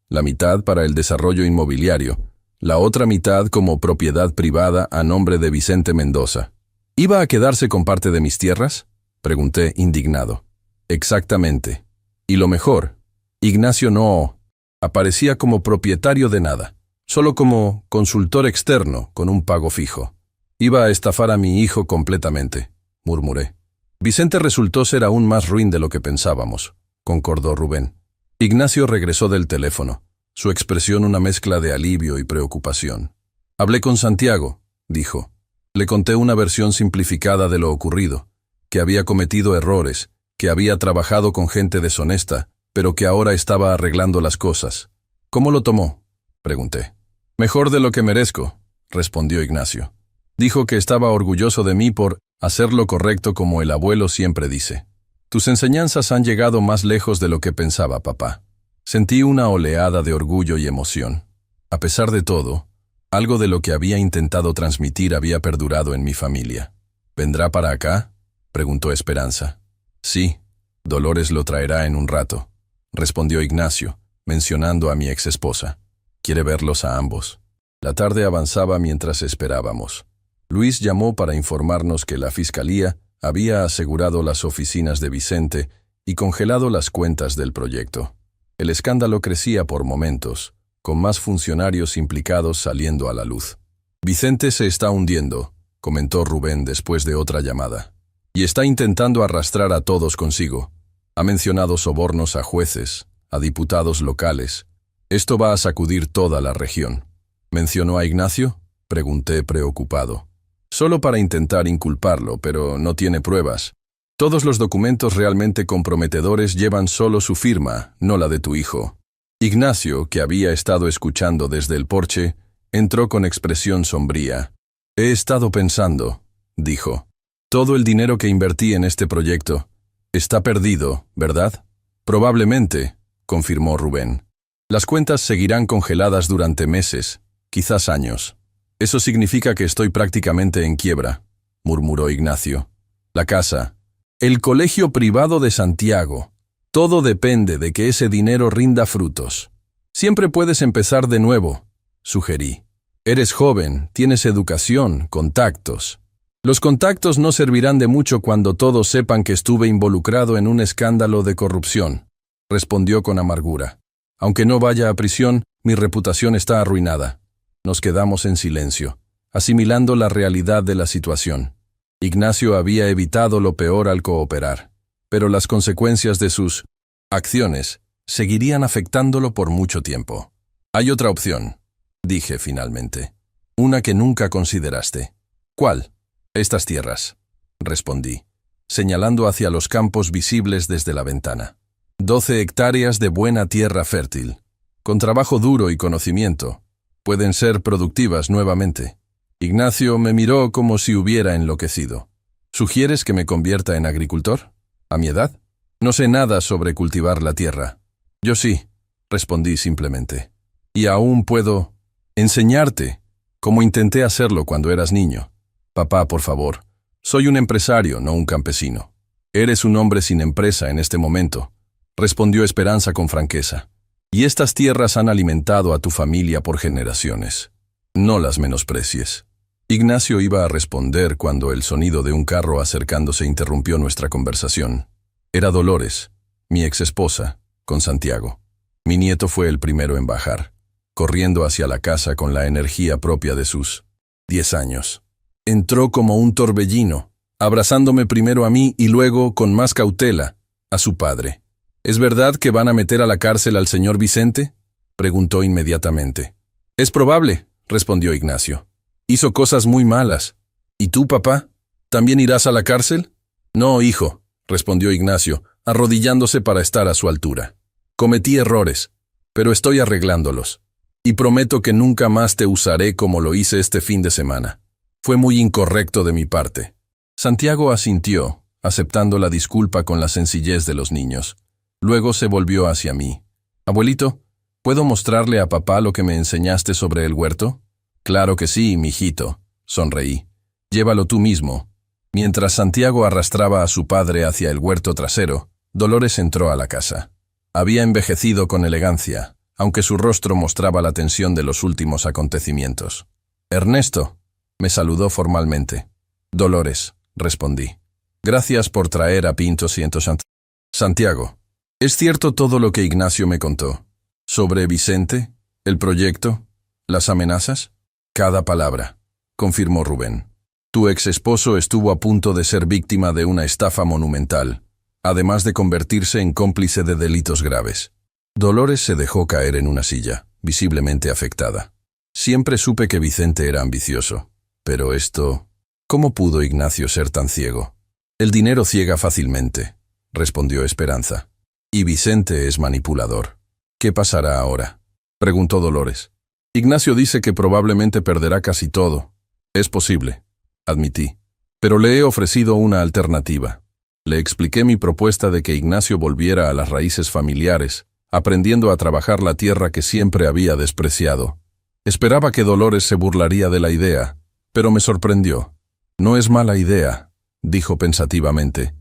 La mitad para el desarrollo inmobiliario, la otra mitad como propiedad privada a nombre de Vicente Mendoza. ¿Iba a quedarse con parte de mis tierras? Pregunté indignado. Exactamente. Y lo mejor, Ignacio no aparecía como propietario de nada, solo como consultor externo con un pago fijo. Iba a estafar a mi hijo completamente, murmuré. Vicente resultó ser aún más ruin de lo que pensábamos, concordó Rubén. Ignacio regresó del teléfono, su expresión una mezcla de alivio y preocupación. Hablé con Santiago, dijo. Le conté una versión simplificada de lo ocurrido, que había cometido errores, que había trabajado con gente deshonesta, pero que ahora estaba arreglando las cosas. ¿Cómo lo tomó?, pregunté. Mejor de lo que merezco, respondió Ignacio. Dijo que estaba orgulloso de mí por hacer lo correcto como el abuelo siempre dice. Tus enseñanzas han llegado más lejos de lo que pensaba, papá. Sentí una oleada de orgullo y emoción. A pesar de todo, algo de lo que había intentado transmitir había perdurado en mi familia. ¿Vendrá para acá?, preguntó Esperanza. Sí, Dolores lo traerá en un rato, respondió Ignacio, mencionando a mi exesposa. Quiere verlos a ambos. La tarde avanzaba mientras esperábamos. Luis llamó para informarnos que la Fiscalía había asegurado las oficinas de Vicente y congelado las cuentas del proyecto. El escándalo crecía por momentos, con más funcionarios implicados saliendo a la luz. Vicente se está hundiendo, comentó Rubén después de otra llamada. Y está intentando arrastrar a todos consigo. Ha mencionado sobornos a jueces, a diputados locales. Esto va a sacudir toda la región. ¿Mencionó a Ignacio?, pregunté preocupado. Solo para intentar inculparlo, pero no tiene pruebas. Todos los documentos realmente comprometedores llevan solo su firma, no la de tu hijo. Ignacio, que había estado escuchando desde el porche, entró con expresión sombría. He estado pensando, dijo. Todo el dinero que invertí en este proyecto está perdido, ¿verdad? Probablemente, confirmó Rubén. Las cuentas seguirán congeladas durante meses, quizás años. Eso significa que estoy prácticamente en quiebra, murmuró Ignacio. La casa, el colegio privado de Santiago. Todo depende de que ese dinero rinda frutos. Siempre puedes empezar de nuevo, sugerí. Eres joven, tienes educación, contactos. Los contactos no servirán de mucho cuando todos sepan que estuve involucrado en un escándalo de corrupción, respondió con amargura. Aunque no vaya a prisión, mi reputación está arruinada. Nos quedamos en silencio, asimilando la realidad de la situación. Ignacio había evitado lo peor al cooperar, pero las consecuencias de sus acciones seguirían afectándolo por mucho tiempo. Hay otra opción, dije finalmente. Una que nunca consideraste. ¿Cuál? Estas tierras, respondí, señalando hacia los campos visibles desde la ventana. 12 hectáreas de buena tierra fértil. Con trabajo duro y conocimiento, pueden ser productivas nuevamente. Ignacio me miró como si hubiera enloquecido. ¿Sugieres que me convierta en agricultor? ¿A mi edad? No sé nada sobre cultivar la tierra. Yo sí, respondí simplemente. Y aún puedo Enseñarte, como intenté hacerlo cuando eras niño. Papá, por favor. Soy un empresario, no un campesino. Eres un hombre sin empresa en este momento, respondió Esperanza con franqueza. Y estas tierras han alimentado a tu familia por generaciones. No las menosprecies. Ignacio iba a responder cuando el sonido de un carro acercándose interrumpió nuestra conversación. Era Dolores, mi exesposa, con Santiago. Mi nieto fue el primero en bajar, corriendo hacia la casa con la energía propia de sus 10 años. Entró como un torbellino, abrazándome primero a mí y luego, con más cautela, a su padre. ¿Es verdad que van a meter a la cárcel al señor Vicente?, preguntó inmediatamente. Es probable, respondió Ignacio. Hizo cosas muy malas. ¿Y tú, papá? ¿También irás a la cárcel? No, hijo, respondió Ignacio, arrodillándose para estar a su altura. Cometí errores, pero estoy arreglándolos. Y prometo que nunca más te usaré como lo hice este fin de semana. Fue muy incorrecto de mi parte. Santiago asintió, aceptando la disculpa con la sencillez de los niños. Luego se volvió hacia mí. Abuelito, ¿puedo mostrarle a papá lo que me enseñaste sobre el huerto? Claro que sí, mijito, sonreí. Llévalo tú mismo. Mientras Santiago arrastraba a su padre hacia el huerto trasero, Dolores entró a la casa. Había envejecido con elegancia, aunque su rostro mostraba la tensión de los últimos acontecimientos. Ernesto, me saludó formalmente. Dolores, respondí. Gracias por traer a Pinto Santiago. ¿Es cierto todo lo que Ignacio me contó? ¿Sobre Vicente? ¿El proyecto? ¿Las amenazas? Cada palabra, confirmó Rubén. Tu ex esposo estuvo a punto de ser víctima de una estafa monumental, además de convertirse en cómplice de delitos graves. Dolores se dejó caer en una silla, visiblemente afectada. Siempre supe que Vicente era ambicioso, pero esto... ¿Cómo pudo Ignacio ser tan ciego? El dinero ciega fácilmente, respondió Esperanza. Y Vicente es manipulador. ¿Qué pasará ahora?, preguntó Dolores. Ignacio dice que probablemente perderá casi todo. Es posible, admití. Pero le he ofrecido una alternativa. Le expliqué mi propuesta de que Ignacio volviera a las raíces familiares, aprendiendo a trabajar la tierra que siempre había despreciado. Esperaba que Dolores se burlaría de la idea, pero me sorprendió. No es mala idea, dijo pensativamente.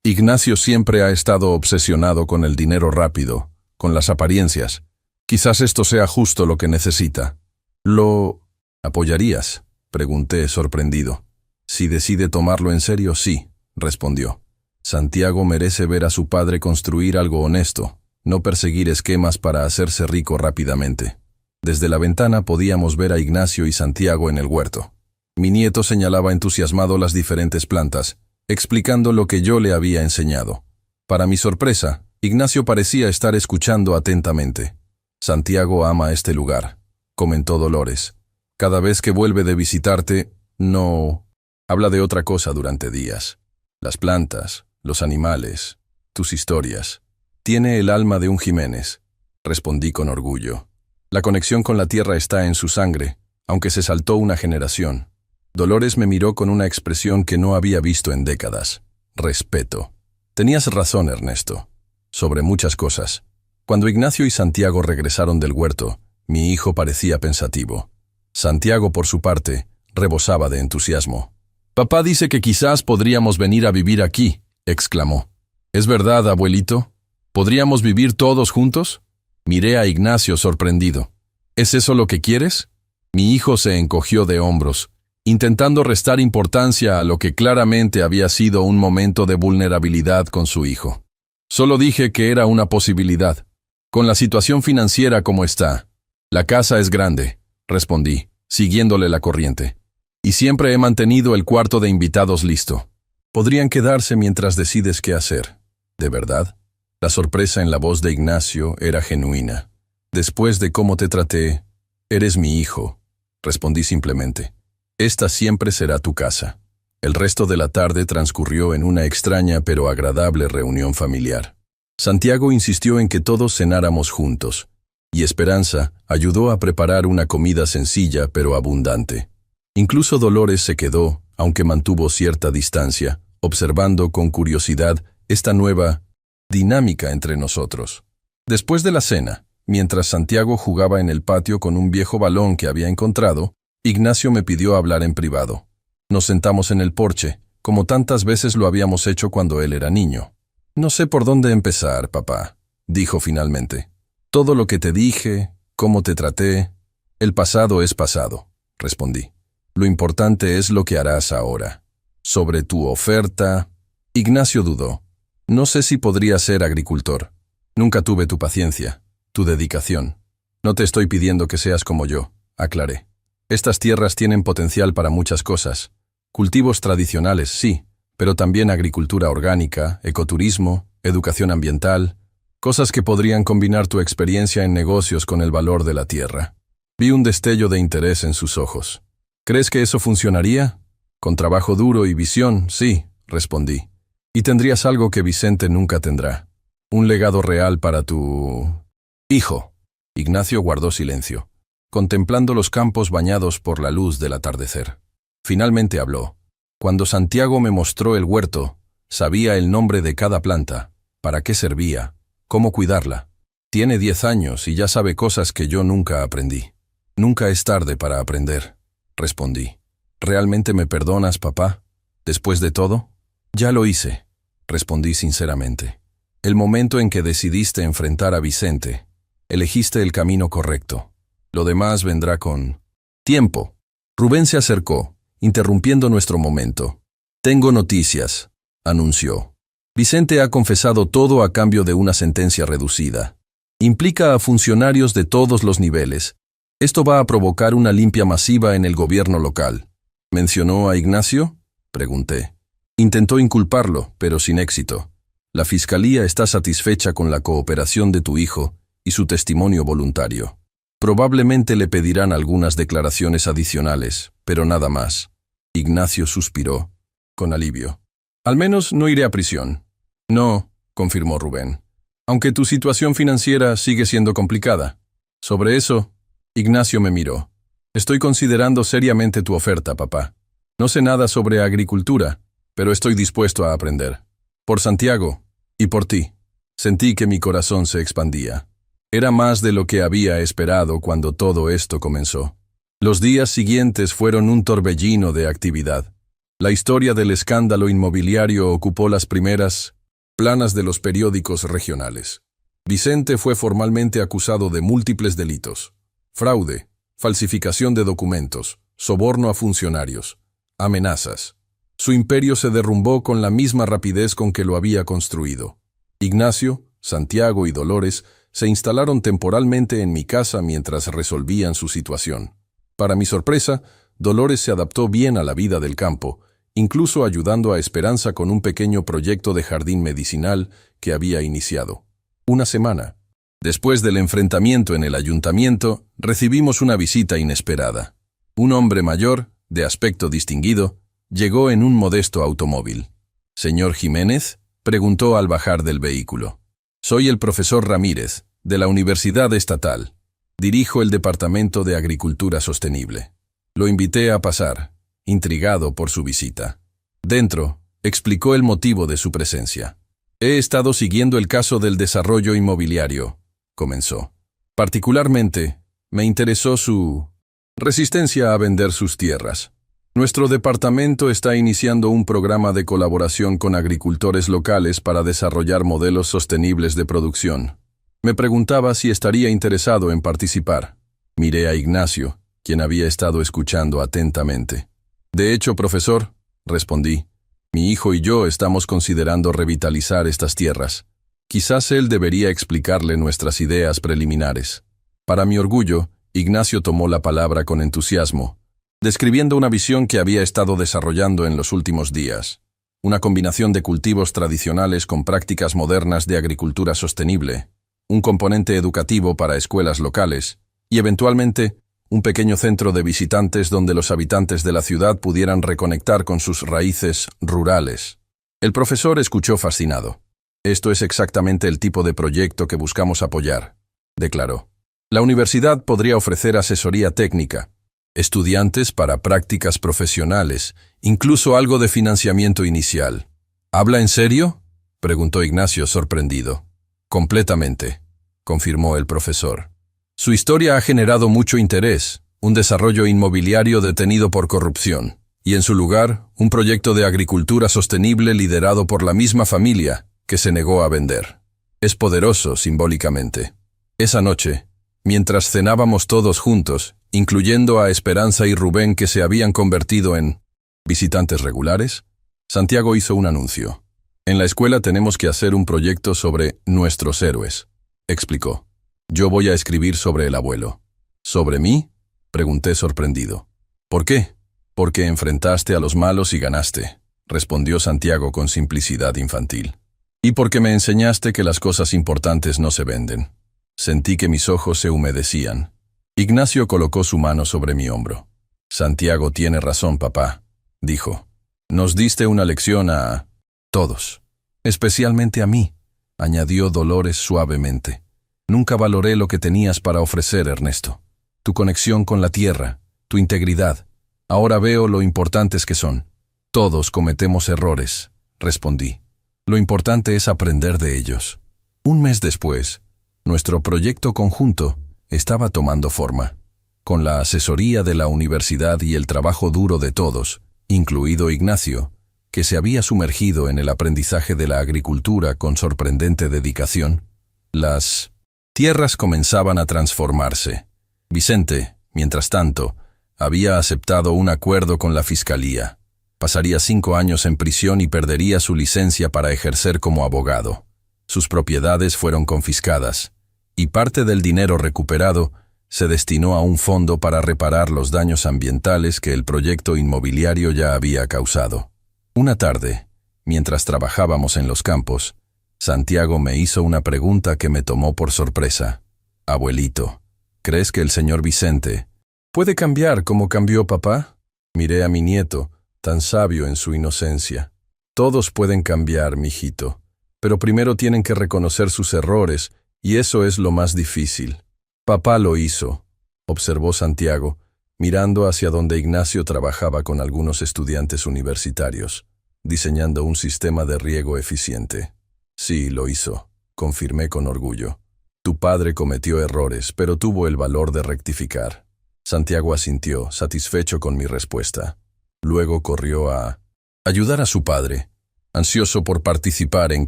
Ignacio siempre ha estado obsesionado con el dinero rápido, con las apariencias. Quizás esto sea justo lo que necesita. ¿Lo apoyarías?, pregunté sorprendido. Si decide tomarlo en serio, sí, respondió. Santiago merece ver a su padre construir algo honesto, no perseguir esquemas para hacerse rico rápidamente. Desde la ventana podíamos ver a Ignacio y Santiago en el huerto. Mi nieto señalaba entusiasmado las diferentes plantas, explicando lo que yo le había enseñado. Para mi sorpresa, Ignacio parecía estar escuchando atentamente. Santiago ama este lugar, comentó Dolores. Cada vez que vuelve de visitarte, no... habla de otra cosa durante días. Las plantas, los animales, tus historias. Tiene el alma de un Jiménez, respondí con orgullo. La conexión con la tierra está en su sangre, aunque se saltó una generación. Dolores me miró con una expresión que no había visto en décadas. Respeto. Tenías razón, Ernesto. Sobre muchas cosas. Cuando Ignacio y Santiago regresaron del huerto, mi hijo parecía pensativo. Santiago, por su parte, rebosaba de entusiasmo. «Papá dice que quizás podríamos venir a vivir aquí», exclamó. «¿Es verdad, abuelito? ¿Podríamos vivir todos juntos?» Miré a Ignacio sorprendido. ¿Es eso lo que quieres? Mi hijo se encogió de hombros, intentando restar importancia a lo que claramente había sido un momento de vulnerabilidad con su hijo. Solo dije que era una posibilidad. Con la situación financiera como está. La casa es grande, respondí, siguiéndole la corriente. Y siempre he mantenido el cuarto de invitados listo. Podrían quedarse mientras decides qué hacer. ¿De verdad? La sorpresa en la voz de Ignacio era genuina. Después de cómo te traté, eres mi hijo, respondí simplemente. Esta siempre será tu casa. El resto de la tarde transcurrió en una extraña pero agradable reunión familiar. Santiago insistió en que todos cenáramos juntos, y Esperanza ayudó a preparar una comida sencilla pero abundante. Incluso Dolores se quedó, aunque mantuvo cierta distancia, observando con curiosidad esta nueva dinámica entre nosotros. Después de la cena, Mientras Santiago jugaba en el patio con un viejo balón que había encontrado, Ignacio me pidió hablar en privado. Nos sentamos en el porche, como tantas veces lo habíamos hecho cuando él era niño. «No sé por dónde empezar, papá», dijo finalmente. «Todo lo que te dije, cómo te traté, el pasado es pasado», respondí. «Lo importante es lo que harás ahora. Sobre tu oferta...» Ignacio dudó. «No sé si podría ser agricultor. Nunca tuve tu paciencia, tu dedicación. No te estoy pidiendo que seas como yo», aclaré. «Estas tierras tienen potencial para muchas cosas. Cultivos tradicionales, sí, pero también agricultura orgánica, ecoturismo, educación ambiental, cosas que podrían combinar tu experiencia en negocios con el valor de la tierra». Vi un destello de interés en sus ojos. «¿Crees que eso funcionaría?» «Con trabajo duro y visión, sí», respondí. «Y tendrías algo que Vicente nunca tendrá. Un legado real para tu... hijo». Ignacio guardó silencio, contemplando los campos bañados por la luz del atardecer. Finalmente habló. «Cuando Santiago me mostró el huerto, sabía el nombre de cada planta, para qué servía, cómo cuidarla. Tiene 10 años y ya sabe cosas que yo nunca aprendí». «Nunca es tarde para aprender», respondí. «¿Realmente me perdonas, papá? ¿Después de todo?» «Ya lo hice», respondí sinceramente. «El momento en que decidiste enfrentar a Vicente, elegiste el camino correcto. Lo demás vendrá con tiempo». Rubén se acercó, interrumpiendo nuestro momento. «Tengo noticias», anunció. «Vicente ha confesado todo a cambio de una sentencia reducida. Implica a funcionarios de todos los niveles. Esto va a provocar una limpia masiva en el gobierno local». «¿Mencionó a Ignacio?», pregunté. «Intentó inculparlo, pero sin éxito. La fiscalía está satisfecha con la cooperación de tu hijo y su testimonio voluntario. Probablemente le pedirán algunas declaraciones adicionales, pero nada más». Ignacio suspiró, con alivio. «Al menos no iré a prisión». «No», confirmó Rubén, «aunque tu situación financiera sigue siendo complicada. Sobre eso...» Ignacio me miró. «Estoy considerando seriamente tu oferta, papá. No sé nada sobre agricultura, pero estoy dispuesto a aprender. Por Santiago y por ti». Sentí que mi corazón se expandía. Era más de lo que había esperado cuando todo esto comenzó. Los días siguientes fueron un torbellino de actividad. La historia del escándalo inmobiliario ocupó las primeras planas de los periódicos regionales. Vicente fue formalmente acusado de múltiples delitos: fraude, falsificación de documentos, soborno a funcionarios, amenazas. Su imperio se derrumbó con la misma rapidez con que lo había construido. Ignacio, Santiago y Dolores se instalaron temporalmente en mi casa mientras resolvían su situación. Para mi sorpresa, Dolores se adaptó bien a la vida del campo, incluso ayudando a Esperanza con un pequeño proyecto de jardín medicinal que había iniciado. Una semana después del enfrentamiento en el ayuntamiento, recibimos una visita inesperada. Un hombre mayor, de aspecto distinguido, llegó en un modesto automóvil. «¿Señor Jiménez?», preguntó al bajar del vehículo. «Soy el profesor Ramírez, de la Universidad Estatal. Dirijo el Departamento de Agricultura Sostenible». Lo invité a pasar, intrigado por su visita. Dentro, explicó el motivo de su presencia. «He estado siguiendo el caso del desarrollo inmobiliario», comenzó. «Particularmente, me interesó su resistencia a vender sus tierras. Nuestro departamento está iniciando un programa de colaboración con agricultores locales para desarrollar modelos sostenibles de producción. Me preguntaba si estaría interesado en participar». Miré a Ignacio, quien había estado escuchando atentamente. «De hecho, profesor», respondí, «mi hijo y yo estamos considerando revitalizar estas tierras. Quizás él debería explicarle nuestras ideas preliminares». Para mi orgullo, Ignacio tomó la palabra con entusiasmo, describiendo una visión que había estado desarrollando en los últimos días. Una combinación de cultivos tradicionales con prácticas modernas de agricultura sostenible, un componente educativo para escuelas locales y, eventualmente, un pequeño centro de visitantes donde los habitantes de la ciudad pudieran reconectar con sus raíces rurales. El profesor escuchó fascinado. «Esto es exactamente el tipo de proyecto que buscamos apoyar», declaró. «La universidad podría ofrecer asesoría técnica, estudiantes para prácticas profesionales, incluso algo de financiamiento inicial». «¿Habla en serio?», preguntó Ignacio sorprendido. «Completamente. confirmó el profesor. Su historia ha generado mucho interés, un desarrollo inmobiliario detenido por corrupción, y en su lugar, un proyecto de agricultura sostenible liderado por la misma familia que se negó a vender. Es poderoso simbólicamente. Esa noche, mientras cenábamos todos juntos, incluyendo a Esperanza y Rubén que se habían convertido en visitantes regulares, Santiago hizo un anuncio. En la escuela tenemos que hacer un proyecto sobre nuestros héroes, explicó. Yo voy a escribir sobre el abuelo. ¿Sobre mí? Pregunté sorprendido. ¿Por qué? Porque enfrentaste a los malos y ganaste, respondió Santiago con simplicidad infantil. Y porque me enseñaste que las cosas importantes no se venden. Sentí que mis ojos se humedecían. Ignacio colocó su mano sobre mi hombro. Santiago tiene razón, papá, dijo. Nos diste una lección a todos, especialmente a mí, añadió Dolores suavemente. Nunca valoré lo que tenías para ofrecer, Ernesto. Tu conexión con la tierra, tu integridad. Ahora veo lo importantes que son. Todos cometemos errores, respondí. Lo importante es aprender de ellos. Un mes después, nuestro proyecto conjunto estaba tomando forma. Con la asesoría de la universidad y el trabajo duro de todos, incluido Ignacio, que se había sumergido en el aprendizaje de la agricultura con sorprendente dedicación, las tierras comenzaban a transformarse. Vicente, mientras tanto, había aceptado un acuerdo con la fiscalía. Pasaría 5 años en prisión y perdería su licencia para ejercer como abogado. Sus propiedades fueron confiscadas, y parte del dinero recuperado se destinó a un fondo para reparar los daños ambientales que el proyecto inmobiliario ya había causado. Una tarde, mientras trabajábamos en los campos, Santiago me hizo una pregunta que me tomó por sorpresa. Abuelito, ¿crees que el señor Vicente puede cambiar como cambió papá? Miré a mi nieto, tan sabio en su inocencia. Todos pueden cambiar, mijito, pero primero tienen que reconocer sus errores, y eso es lo más difícil. Papá lo hizo, observó Santiago, mirando hacia donde Ignacio trabajaba con algunos estudiantes universitarios, diseñando un sistema de riego eficiente. Sí, lo hizo, confirmé con orgullo. Tu padre cometió errores, pero tuvo el valor de rectificar. Santiago asintió, satisfecho con mi respuesta. Luego corrió a ayudar a su padre, ansioso por participar en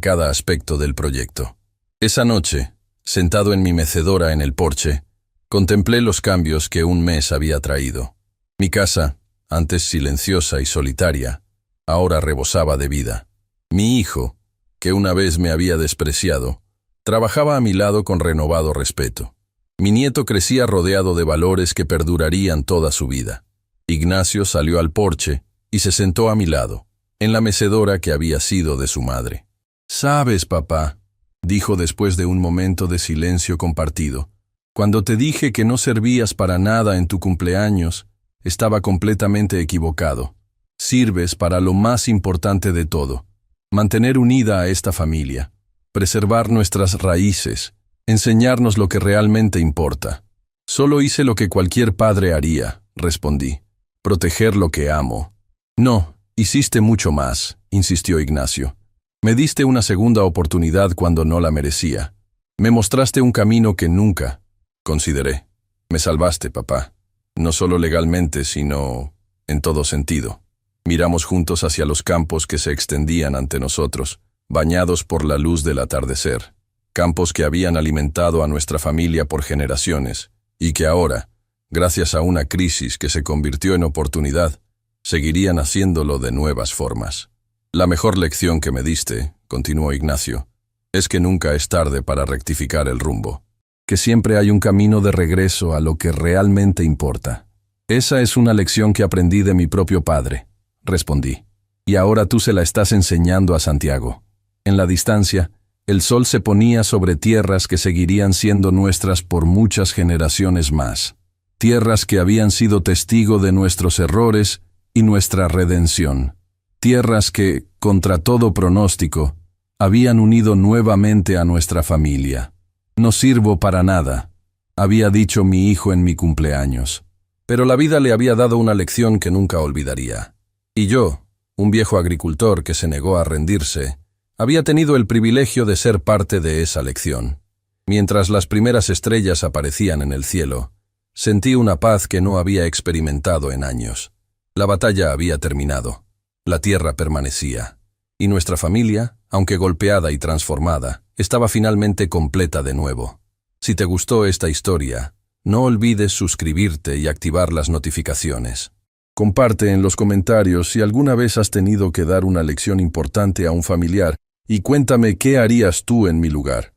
cada aspecto del proyecto. Esa noche, sentado en mi mecedora en el porche, contemplé los cambios que un mes había traído. Mi casa, antes silenciosa y solitaria, ahora rebosaba de vida. Mi hijo, que una vez me había despreciado, trabajaba a mi lado con renovado respeto. Mi nieto crecía rodeado de valores que perdurarían toda su vida. Ignacio salió al porche y se sentó a mi lado, en la mecedora que había sido de su madre. «Sabes, papá», dijo después de un momento de silencio compartido, «cuando te dije que no servías para nada en tu cumpleaños, estaba completamente equivocado. Sirves para lo más importante de todo, mantener unida a esta familia, preservar nuestras raíces, enseñarnos lo que realmente importa». «Solo hice lo que cualquier padre haría», respondí, «proteger lo que amo». «No, hiciste mucho más», insistió Ignacio. «Me diste una segunda oportunidad cuando no la merecía. Me mostraste un camino que nunca consideré. Me salvaste, papá. No solo legalmente, sino en todo sentido». Miramos juntos hacia los campos que se extendían ante nosotros, bañados por la luz del atardecer. Campos que habían alimentado a nuestra familia por generaciones, y que ahora, gracias a una crisis que se convirtió en oportunidad, seguirían haciéndolo de nuevas formas. «La mejor lección que me diste», continuó Ignacio, «es que nunca es tarde para rectificar el rumbo. Que siempre hay un camino de regreso a lo que realmente importa». «Esa es una lección que aprendí de mi propio padre», respondí. «Y ahora tú se la estás enseñando a Santiago». En la distancia, el sol se ponía sobre tierras que seguirían siendo nuestras por muchas generaciones más. Tierras que habían sido testigo de nuestros errores y nuestra redención. Tierras que, contra todo pronóstico, habían unido nuevamente a nuestra familia. «No sirvo para nada», había dicho mi hijo en mi cumpleaños. Pero la vida le había dado una lección que nunca olvidaría. Y yo, un viejo agricultor que se negó a rendirse, había tenido el privilegio de ser parte de esa lección. Mientras las primeras estrellas aparecían en el cielo, sentí una paz que no había experimentado en años. La batalla había terminado, la tierra permanecía, y nuestra familia, aunque golpeada y transformada, estaba finalmente completa de nuevo. Si te gustó esta historia, no olvides suscribirte y activar las notificaciones. Comparte en los comentarios si alguna vez has tenido que dar una lección importante a un familiar y cuéntame qué harías tú en mi lugar.